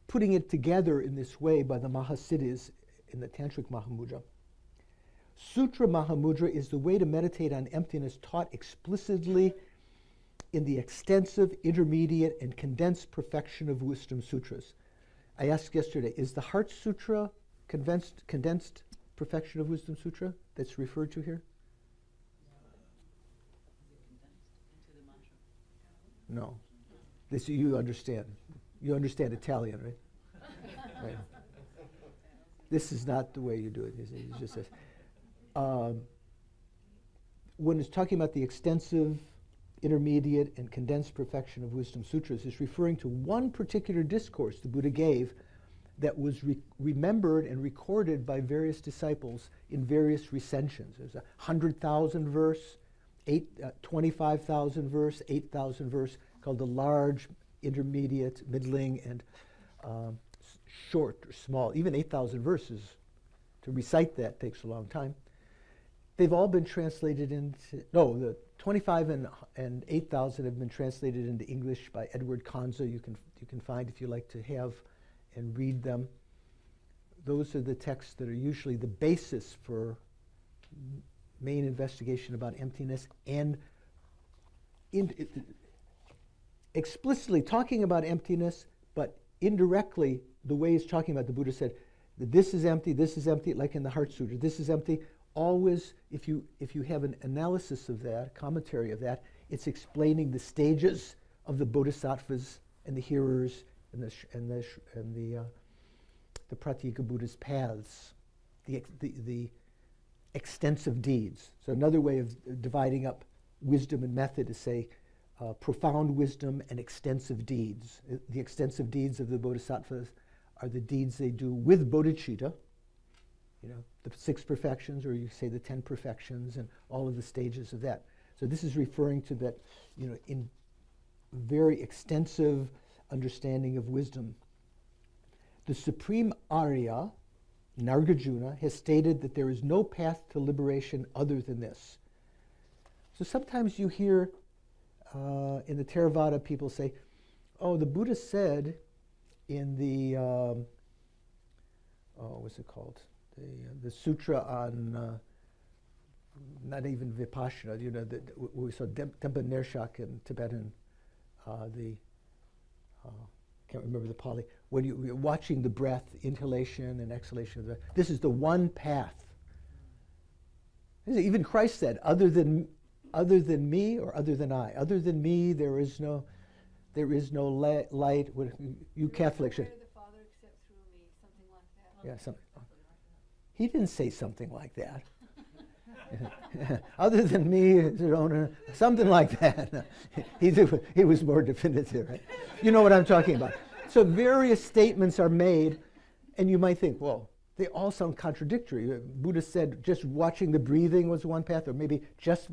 putting it together in this way by the Mahasiddhas in the Tantric Mahamudra. Sutra Mahamudra is the way to meditate on emptiness taught explicitly in the extensive, intermediate, and condensed perfection of wisdom sutras. I asked yesterday, is the Heart Sutra condensed perfection of wisdom sutra that's referred to here? No. This you understand. You understand Italian, right? Right. This is not the way you do it. It's just this. When it's talking about the extensive, intermediate, and condensed perfection of wisdom sutras, is referring to one particular discourse the Buddha gave that was remembered and recorded by various disciples in various recensions. There's 100,000 verse, 25,000 verse, 8,000 verse, called the large, intermediate, middling, and short or small. Even 8,000 verses, to recite that takes a long time. They've all been translated into, the 25 and 8,000 have been translated into English by Edward Kanza. You can find if you like to have and read them. Those are the texts that are usually the basis for main investigation about emptiness, and explicitly talking about emptiness, but indirectly the way it's talking about, the Buddha said that this is empty, like in the Heart Sutra, this is empty. Always, if you have an analysis of that, commentary of that, it's explaining the stages of the bodhisattvas and the hearers and the Pratyeka Buddha's paths, the extensive deeds. So another way of dividing up wisdom and method is say profound wisdom and extensive deeds. The extensive deeds of the bodhisattvas are the deeds they do with bodhicitta, the 6 perfections, or you say the 10 perfections, and all of the stages of that. So this is referring to that, in very extensive understanding of wisdom. The Supreme Arya, Nargajuna, has stated that there is no path to liberation other than this. So sometimes you hear in the Theravada people say, oh, the Buddha said in the, what's it called? The sutra on, not even Vipassana, we saw Dempa Nershak in Tibetan, can't remember the Pali, when you're watching the breath, inhalation and exhalation, this is the one path. Even Christ said, other than me or other than I. Other than me, there is no light. You Catholics should. The Father except through me, something like that. Yeah, something. He didn't say something like that. Other than me, something like that. He was more definitive, right? You know what I'm talking about. So various statements are made, and you might think, well, they all sound contradictory. Buddha said just watching the breathing was one path, or maybe just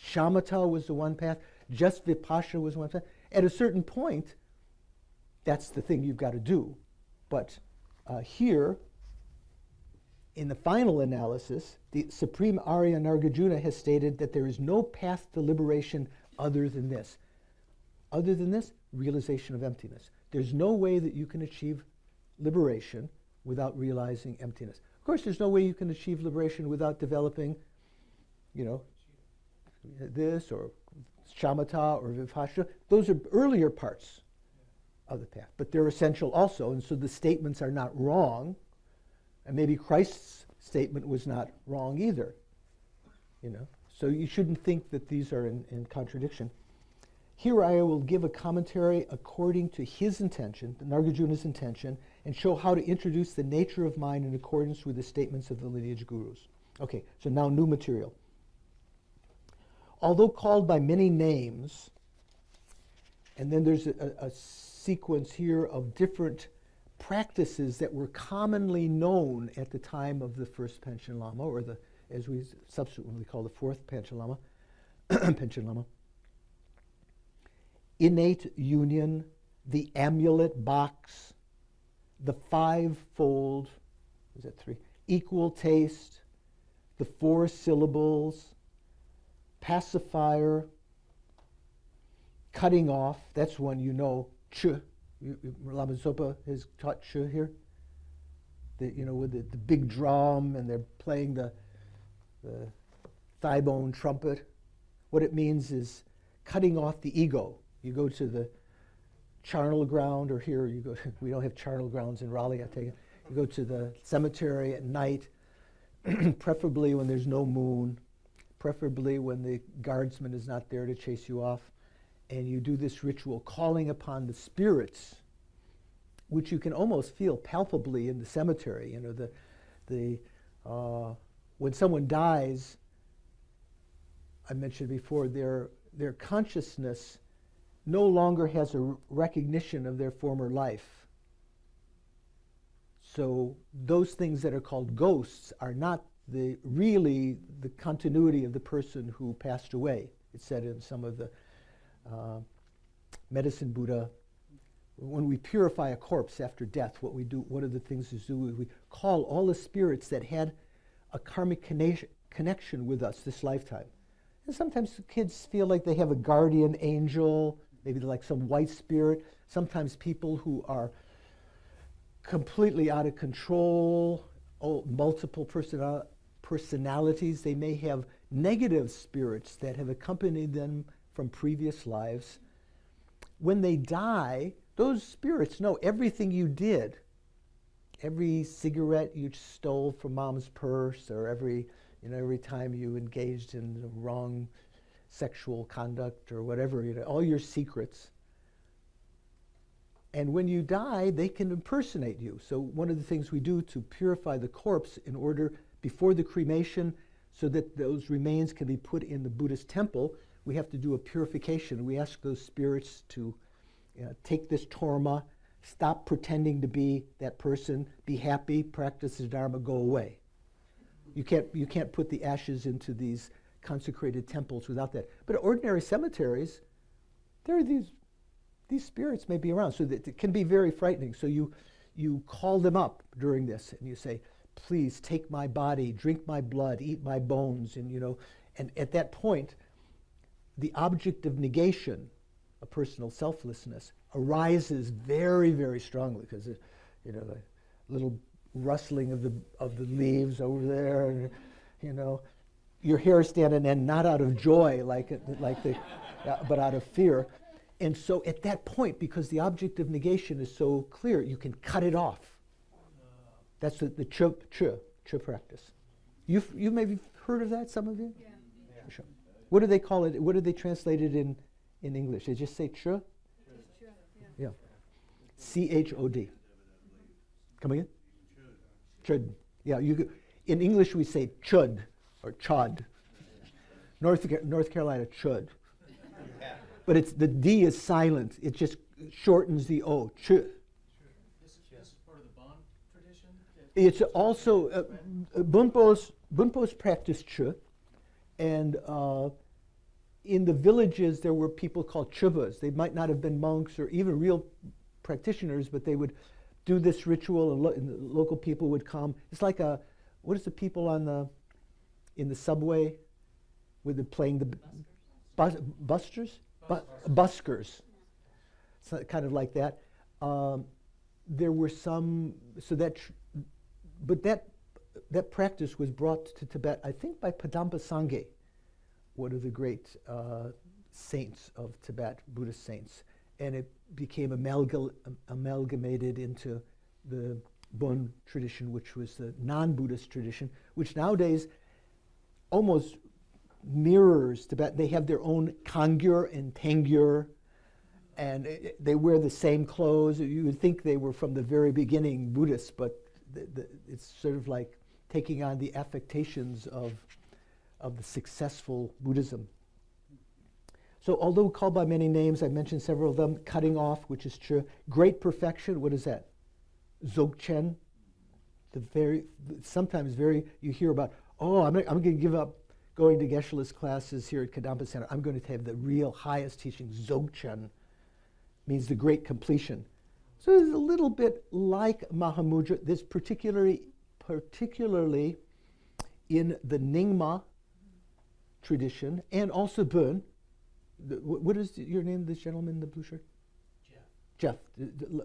shamatha was the one path, just vipassana was one path. At a certain point, that's the thing you've got to do. But here, in the final analysis, the Supreme Arya Nagarjuna has stated that there is no path to liberation other than this. Other than this, realization of emptiness. There's no way that you can achieve liberation without realizing emptiness. Of course, there's no way you can achieve liberation without developing, this or shamatha or vipassana. Those are earlier parts of the path, but they're essential also, and so the statements are not wrong, and maybe Christ's statement was not wrong either. So you shouldn't think that these are in contradiction. Here I will give a commentary according to his intention, the Nagarjuna's intention, and show how to introduce the nature of mind in accordance with the statements of the lineage gurus. Okay, so now new material. Although called by many names, and then there's a sequence here of different practices that were commonly known at the time of the first Panchen Lama, or as we subsequently call the fourth Panchen Lama, Panchen Lama. Innate union, the amulet box, the fivefold, is that three? Equal taste, the 4 syllables, pacifier, cutting off, that's one ch. Lama Zopa has taught ch here. With the big drum, and they're playing the thigh bone trumpet. What it means is cutting off the ego. You go to the charnel ground, or here you go, we don't have charnel grounds in Raleigh, I take it. You go to the cemetery at night, preferably when there's no moon, preferably when the guardsman is not there to chase you off, and you do this ritual calling upon the spirits, which you can almost feel palpably in the cemetery. When someone dies, I mentioned before, their consciousness no longer has a recognition of their former life. So those things that are called ghosts are not really the continuity of the person who passed away. It's said in some of the medicine Buddha, when we purify a corpse after death, what we do, one of the things is we call all the spirits that had a karmic connection with us this lifetime. And sometimes the kids feel like they have a guardian angel, maybe like some white spirit. Sometimes people who are completely out of control, multiple personalities, they may have negative spirits that have accompanied them from previous lives. When they die, those spirits know everything you did. Every cigarette you stole from mom's purse, or every time you engaged in the wrong sexual conduct or whatever, all your secrets. And when you die, they can impersonate you. So one of the things we do to purify the corpse in order, before the cremation, so that those remains can be put in the Buddhist temple, we have to do a purification. We ask those spirits to take this torma, stop pretending to be that person, be happy, practice the Dharma, go away. You can't put the ashes into these consecrated temples without that. But ordinary cemeteries, there are these spirits may be around, so that it can be very frightening. So you call them up during this, and you say, please take my body, drink my blood, eat my bones, and at that point, the object of negation, a personal selflessness, arises very, very strongly, because the little rustling of the leaves over there, and your hair standing on end, not out of joy but out of fear. And so at that point, because the object of negation is so clear, you can cut it off. That's the ch practice. You maybe heard of that, some of you? Yeah. Sure. What do they call it? What do they translate it in English? They just say ch? Yeah. C-H-O-D. Come again? Chud. Yeah. In English we say chud or chod. North Carolina chud. But the D is silent. It just shortens the O. Ch. This is part of the Bon tradition. It's also Bunpo's practiced Chu, and in the villages there were people called chubas. They might not have been monks or even real practitioners, but they would do this ritual, and the local people would come. It's like what is the people in the subway with the playing the buskers? So kind of like that. There were some, but that practice was brought to Tibet, I think, by Kadampa Sangye, one of the great saints of Tibet, Buddhist saints, and it became amalgamated into the Bon tradition, which was the non-Buddhist tradition, which nowadays almost mirrors Tibet. They have their own Kangyur and Tengyur, and they wear the same clothes. You would think they were from the very beginning Buddhists, but it's sort of like taking on the affectations of the successful Buddhism. So although called by many names, I mentioned several of them. Cutting off, which is true. Great perfection, what is that? Dzogchen. Sometimes you hear about, I'm going to give up going to Geshe-la's classes here at Kadampa Center. I'm going to have the real highest teaching. Dzogchen means the great completion. So it's a little bit like Mahamudra. This particularly in the Nyingma tradition, and also Bön. What is your name, this gentleman in the blue shirt? Jeff.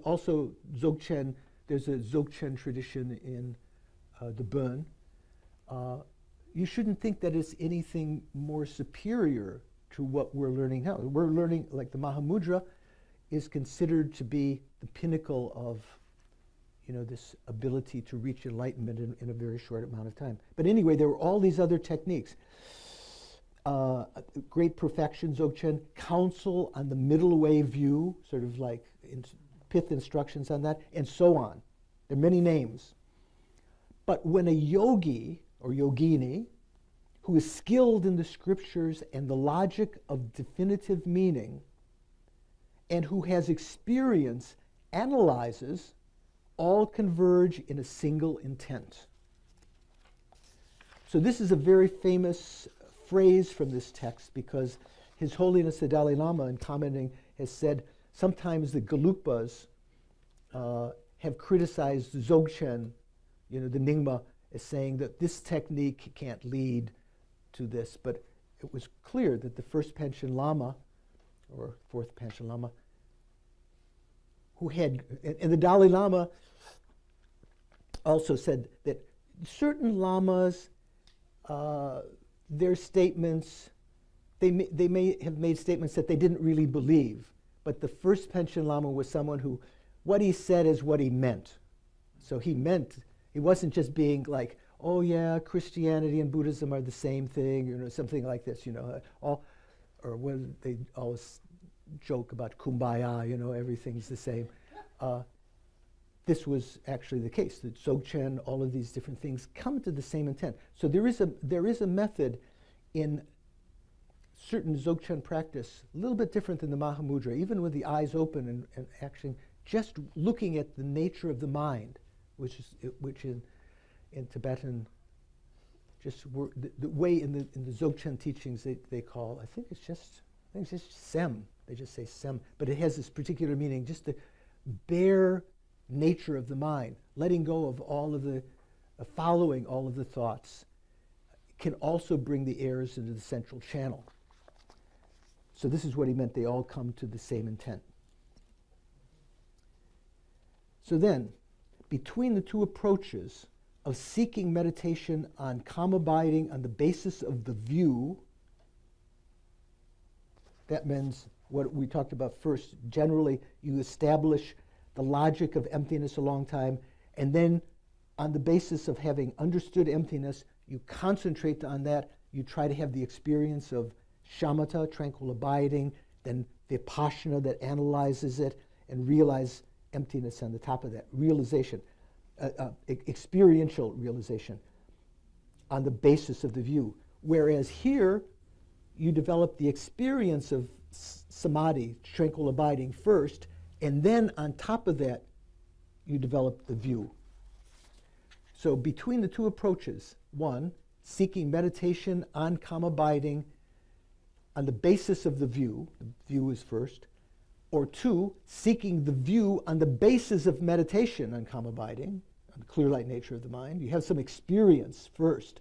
Also Dzogchen, there's a Dzogchen tradition in the Bön. You shouldn't think that it's anything more superior to what we're learning now. We're learning, like the Mahamudra is considered to be the pinnacle of this ability to reach enlightenment in a very short amount of time. But anyway, there were all these other techniques. Great perfection, Dzogchen, counsel on the middle way view, sort of like pith instructions on that, and so on. There are many names. But when a yogi or yogini who is skilled in the scriptures and the logic of definitive meaning and who has experience analyzes, all converge in a single intent. So this is a very famous phrase from this text, because His Holiness the Dalai Lama, in commenting, has said sometimes the Gelugpas have criticized Dzogchen, the Nyingma, as saying that this technique can't lead to this. But it was clear that the first Panchen Lama, or fourth Panchen Lama, who had, and the Dalai Lama also said that certain lamas, their statements, they may have made statements that they didn't really believe, but the first Panchen Lama was someone who, what he said is what he meant. So he wasn't just being like, oh yeah, Christianity and Buddhism are the same thing, something like this, or when they always joke about kumbaya, everything's the same. This was actually the case, that Dzogchen, all of these different things come to the same intent. So there is a method in certain Dzogchen practice, a little bit different than the Mahamudra, even with the eyes open and actually just looking at the nature of the mind, which in Tibetan, the way in the Dzogchen teachings they call, I think it's just sem. They just say sem, but it has this particular meaning, just the bare nature of the mind, letting go of all of the, following all of the thoughts, can also bring the errors into the central channel. So this is what he meant, they all come to the same intent. So then, between the two approaches of seeking meditation on calm abiding on the basis of the view, that means what we talked about first. Generally, you establish the logic of emptiness a long time, and then on the basis of having understood emptiness, you concentrate on that. You try to have the experience of shamatha, tranquil abiding, then vipassana that analyzes it, and realize emptiness on the top of that. Realization, experiential realization on the basis of the view. Whereas here, you develop the experience of samadhi, tranquil abiding first, and then on top of that, you develop the view. So between the two approaches, one, seeking meditation on calm abiding on the basis of the view is first, or two, seeking the view on the basis of meditation on calm abiding, on the clear light nature of the mind. You have some experience first.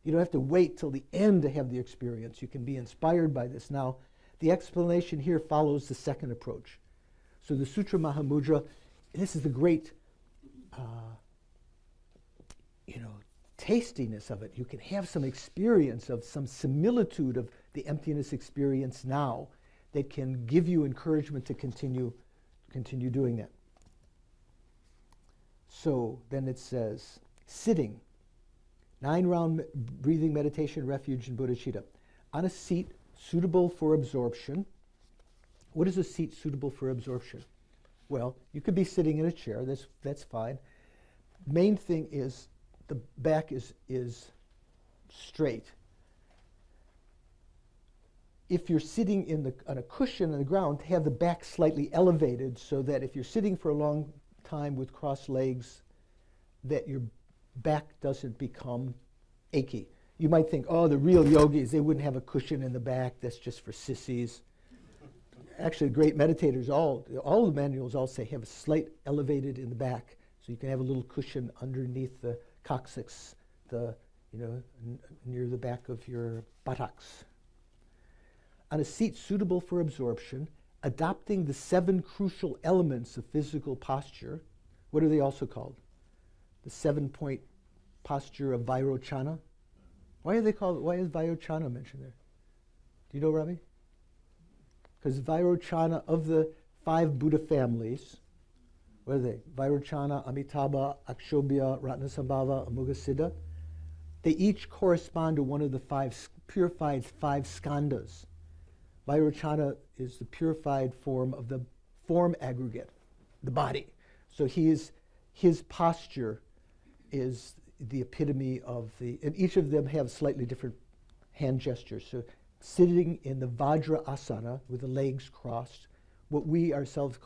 You don't have to wait till the end to have the experience. You can be inspired by this. Now, the explanation here follows the second approach. So the Sutra Mahamudra, this is the great, tastiness of it. You can have some experience of some similitude of the emptiness experience now that can give you encouragement to continue doing that. So then it says, sitting, 9-round breathing meditation, refuge, and bodhicitta. On a seat suitable for absorption. What is a seat suitable for absorption? Well, you could be sitting in a chair, that's fine. Main thing is the back is straight. If you're sitting on a cushion on the ground, have the back slightly elevated so that if you're sitting for a long time with crossed legs, that your back doesn't become achy. You might think, oh, the real yogis, they wouldn't have a cushion in the back, that's just for sissies. Actually, great meditators, all the manuals all say have a slight elevated in the back, so you can have a little cushion underneath the coccyx, near the back of your buttocks. On a seat suitable for absorption, adopting the 7 crucial elements of physical posture. What are they also called? The 7-point posture of Vairochana. Why is Vairochana mentioned there? Do you know, Ravi? Because Vairochana, of the 5 Buddha families, what are they? Vairochana, Amitabha, Akshobhya, Ratnasambhava, Amoghasiddha. They each correspond to one of the 5 purified 5 skandhas. Vairochana is the purified form of the form aggregate, the body. So his posture is the epitome of and each of them have slightly different hand gestures. So sitting in the Vajra asana with the legs crossed, what we ourselves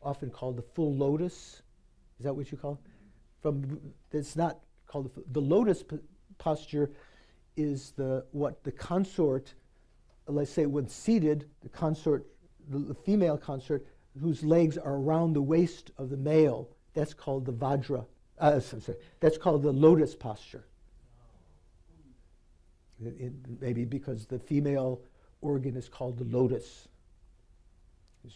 often call the full lotus. Is that what you call it? It's not called the lotus posture is what the consort, let's say when seated, the consort, the female consort, whose legs are around the waist of the male, that's called the Vajra. That's called the lotus posture. Maybe because the female organ is called the lotus.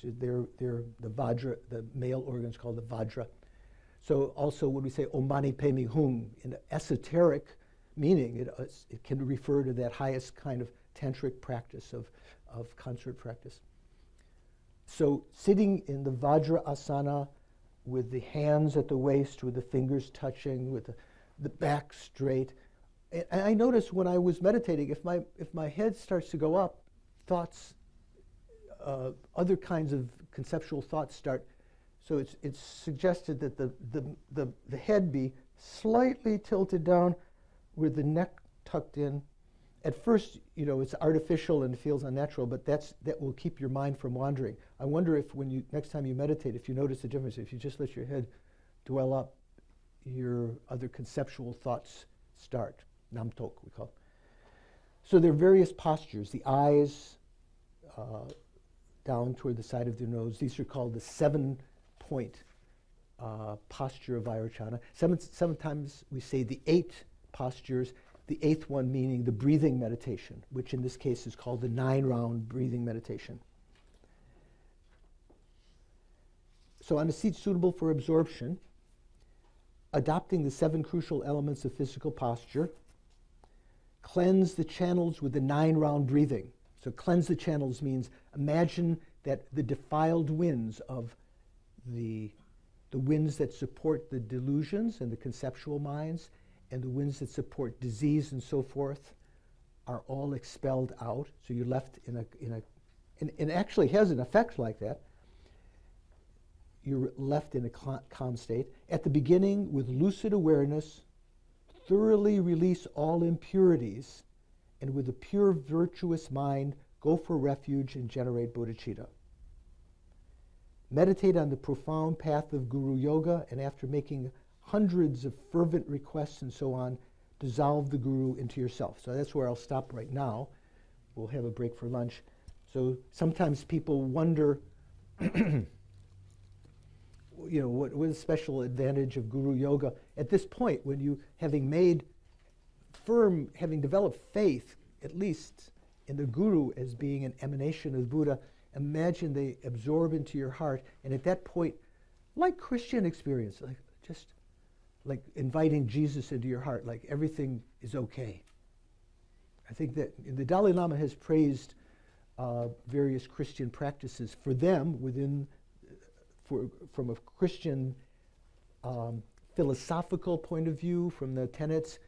They're the Vajra, the male organ is called the Vajra. So also when we say Om Mani Padme Hum, in esoteric meaning, it can refer to that highest kind of tantric practice of consort practice. So sitting in the Vajra asana with the hands at the waist, with the fingers touching, with the back straight. And I noticed when I was meditating, if my head starts to go up, thoughts, other kinds of conceptual thoughts start. So it's suggested that the head be slightly tilted down with the neck tucked in. At first, it's artificial and feels unnatural, but that will keep your mind from wandering. I wonder if next time you meditate, if you notice the difference, if you just let your head dwell up, your other conceptual thoughts start. Namtok, we call it. So there are various postures. The eyes down toward the side of the nose. These are called the 7-point posture of Vairochana. Sometimes we say the 8 postures. The 8th one meaning the breathing meditation, which in this case is called the 9-round breathing meditation. So on a seat suitable for absorption, adopting the 7 crucial elements of physical posture, cleanse the channels with the 9-round breathing. So cleanse the channels means imagine that the defiled winds of the winds that support the delusions and the conceptual minds and the winds that support disease and so forth are all expelled out. So you're left and it actually has an effect like that. You're left in a calm state. At the beginning, with lucid awareness, thoroughly release all impurities, and with a pure virtuous mind, go for refuge and generate bodhicitta. Meditate on the profound path of Guru Yoga, and after making hundreds of fervent requests and so on, dissolve the guru into yourself. So that's where I'll stop right now. We'll have a break for lunch. So sometimes people wonder, what is the special advantage of guru yoga? At this point, when you, having developed faith, at least in the guru as being an emanation of Buddha, imagine they absorb into your heart, and at that point, like Christian experience, like inviting Jesus into your heart, like everything is okay. I think that the Dalai Lama has praised various Christian practices for them from a Christian philosophical point of view, from the tenets.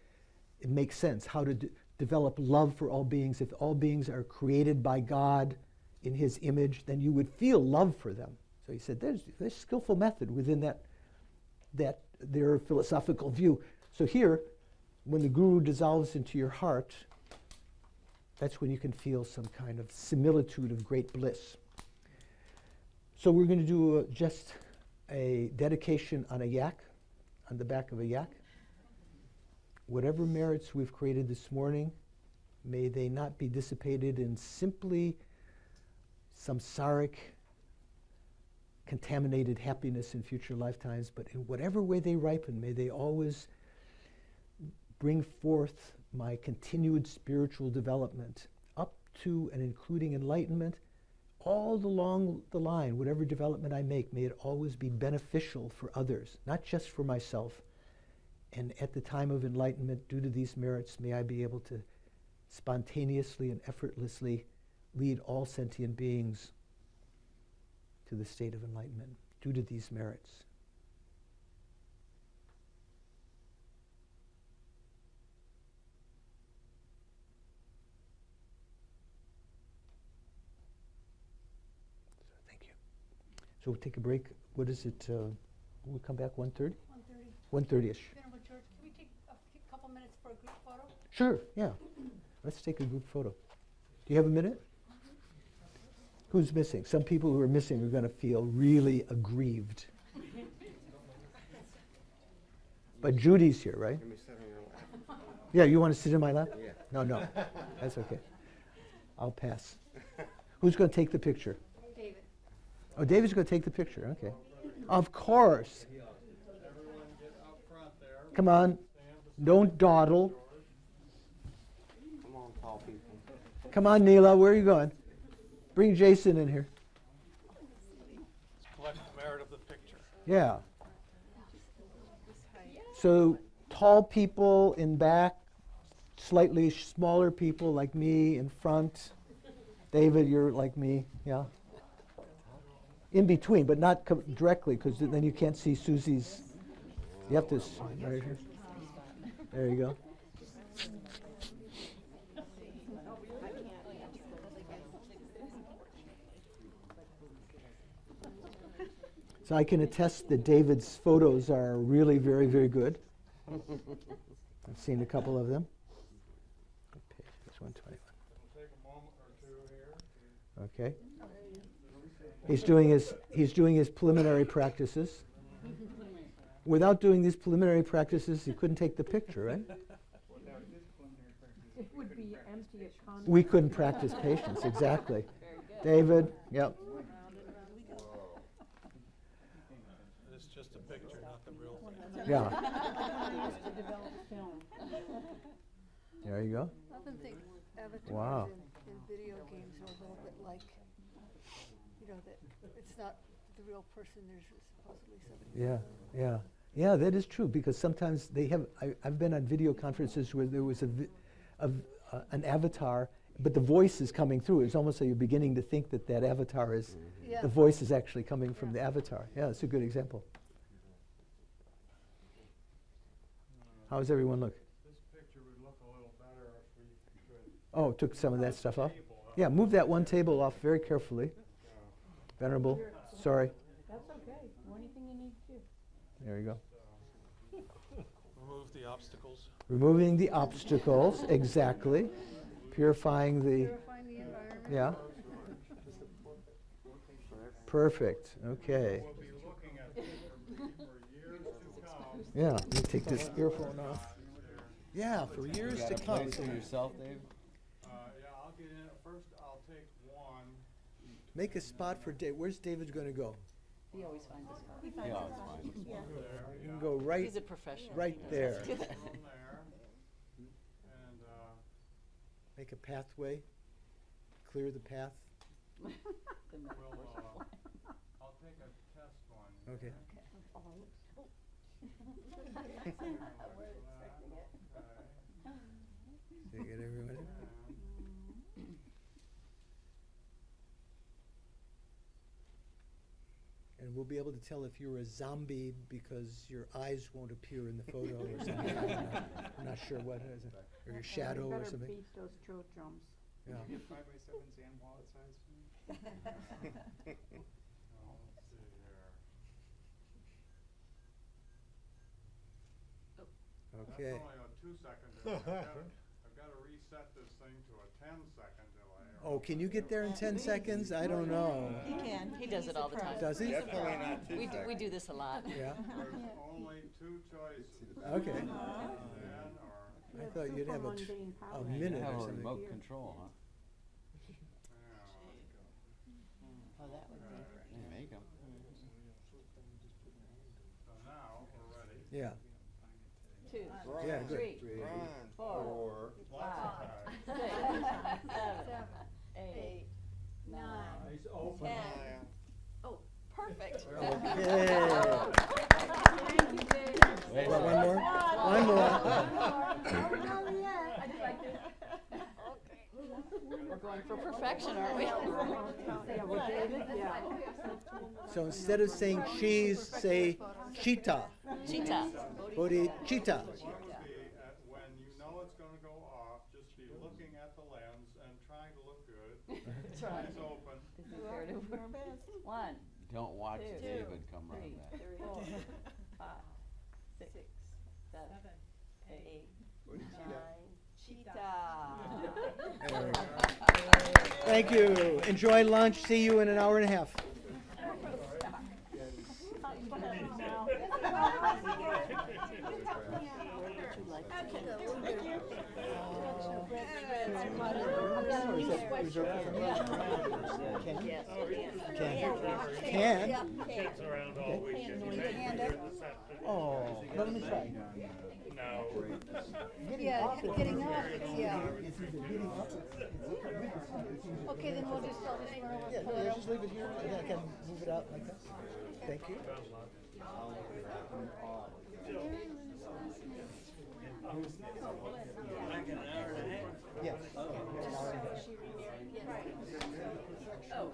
It makes sense how to develop love for all beings. If all beings are created by God in His image, then you would feel love for them. So he said there's a skillful method within that their philosophical view. So here, when the guru dissolves into your heart, that's when you can feel some kind of similitude of great bliss. So we're going to do just a dedication on a yak, on the back of a yak. Whatever merits we've created this morning, may they not be dissipated in simply samsaric, contaminated happiness in future lifetimes, but in whatever way they ripen, may they always bring forth my continued spiritual development up to and including enlightenment. All along the line, whatever development I make, may it always be beneficial for others, not just for myself. And at the time of enlightenment, due to these merits, may I be able to spontaneously and effortlessly lead all sentient beings to the state of enlightenment, due to these merits. Thank you. So we'll take a break. What is it? We'll come back 1:30? 1:30-ish. Venerable George, can we take a couple minutes for a group photo? Sure, yeah. Let's take a group photo. Do you have a minute? Who's missing? Some people who are missing are going to feel really aggrieved. But Judy's here, right? Yeah, you want to sit in my lap? Yeah. No, that's okay. I'll pass. Who's going to take the picture? David. Oh, David's going to take the picture, okay. Of course. Come on, don't dawdle. Come on, tall people. Come on, Neela, where are you going? Bring Jason in here. Let's collect the merit of the picture. Yeah. So tall people in back, slightly smaller people like me in front. David, you're like me, yeah. In between, but not directly, because then you can't see Susie's. You have to, right here. There you go. So I can attest that David's photos are really very, very good. I've seen a couple of them. Okay, this 121. We'll take a moment or two here. Okay. He's doing his preliminary practices. Without doing these preliminary practices, he couldn't take the picture, right? It would be empty of content. We couldn't practice patience, exactly. David, yep. It's just a picture, not the real thing. Yeah. There you go. I often think avatars Wow. in video games are a little bit like, that it's not the real person, there's supposedly somebody. Yeah, that is true, because sometimes they have, I've been on video conferences where there was an avatar, but the voice is coming through. It's almost like you're beginning to think that avatar is, Yeah. the voice is actually coming from the avatar. Yeah, that's a good example. How does everyone look? This picture would look a little better if we could. Oh, took some of that stuff off? Yeah, move that one table off very carefully. Venerable, sorry. That's okay. Anything you need to do. There you go. Remove the obstacles. Removing the obstacles, exactly. Purifying the, Purifying the environment. yeah. Perfect, okay. We'll be looking at this for years to come. Yeah, let me take this earphone off. Yeah, for years to come. yourself, Dave? Yeah, I'll get in it. First, I'll take one. Make a spot for Dave. Where's David going to go? He always finds a spot. You can go right, He's a professional. right there. One there. And, Make a pathway. Clear the path. we'll, I'll take a test one. Okay. So you get everyone in? And we'll be able to tell if you're a zombie because your eyes won't appear in the photo or something. I'm not sure what it is. Or your shadow or something. Beat those throat drums. Yeah. 5x7 sand wallet size. Let's see here. Okay. That's only a 2-second delay. I've got to reset this thing to a 10-second delay. Oh, can you get there in 10 seconds? I don't know. He can. He does it all the time. Does he? Definitely not too We do this a lot. Yeah. There's only 2 choices. Okay. Then or I thought you'd have a minute or something. remote control, huh? Oh, that would be. You make them. So now we're ready. Yeah. 2, Yeah, good. 3, 4, 5, 6, 7, 8, 9, 10. Oh, perfect. Okay. Thank you, Dave. Well, one more? One more. I just like this. We're going for perfection, aren't we? So instead of saying cheese, say cheetah. Cheetah. Bodhicitta. When you know it's going to go off, just be looking at the lens and trying to look good. Eyes open. This is fair to 1, Don't watch 2, David come 3, running back. 4, 5, 6, 7, 8, 9. Cheetah. Thank you. Enjoy lunch. See you in an hour and a half. Can? Kids around all weekend. You may be here this afternoon. Oh, let me try. No. Yeah, getting up, yeah. Okay, then we'll just, I'll just run over Yeah, and no, pull it just leave it here, and I can move it out like that. Thank you. Like an hour and a half? Yes. Oh,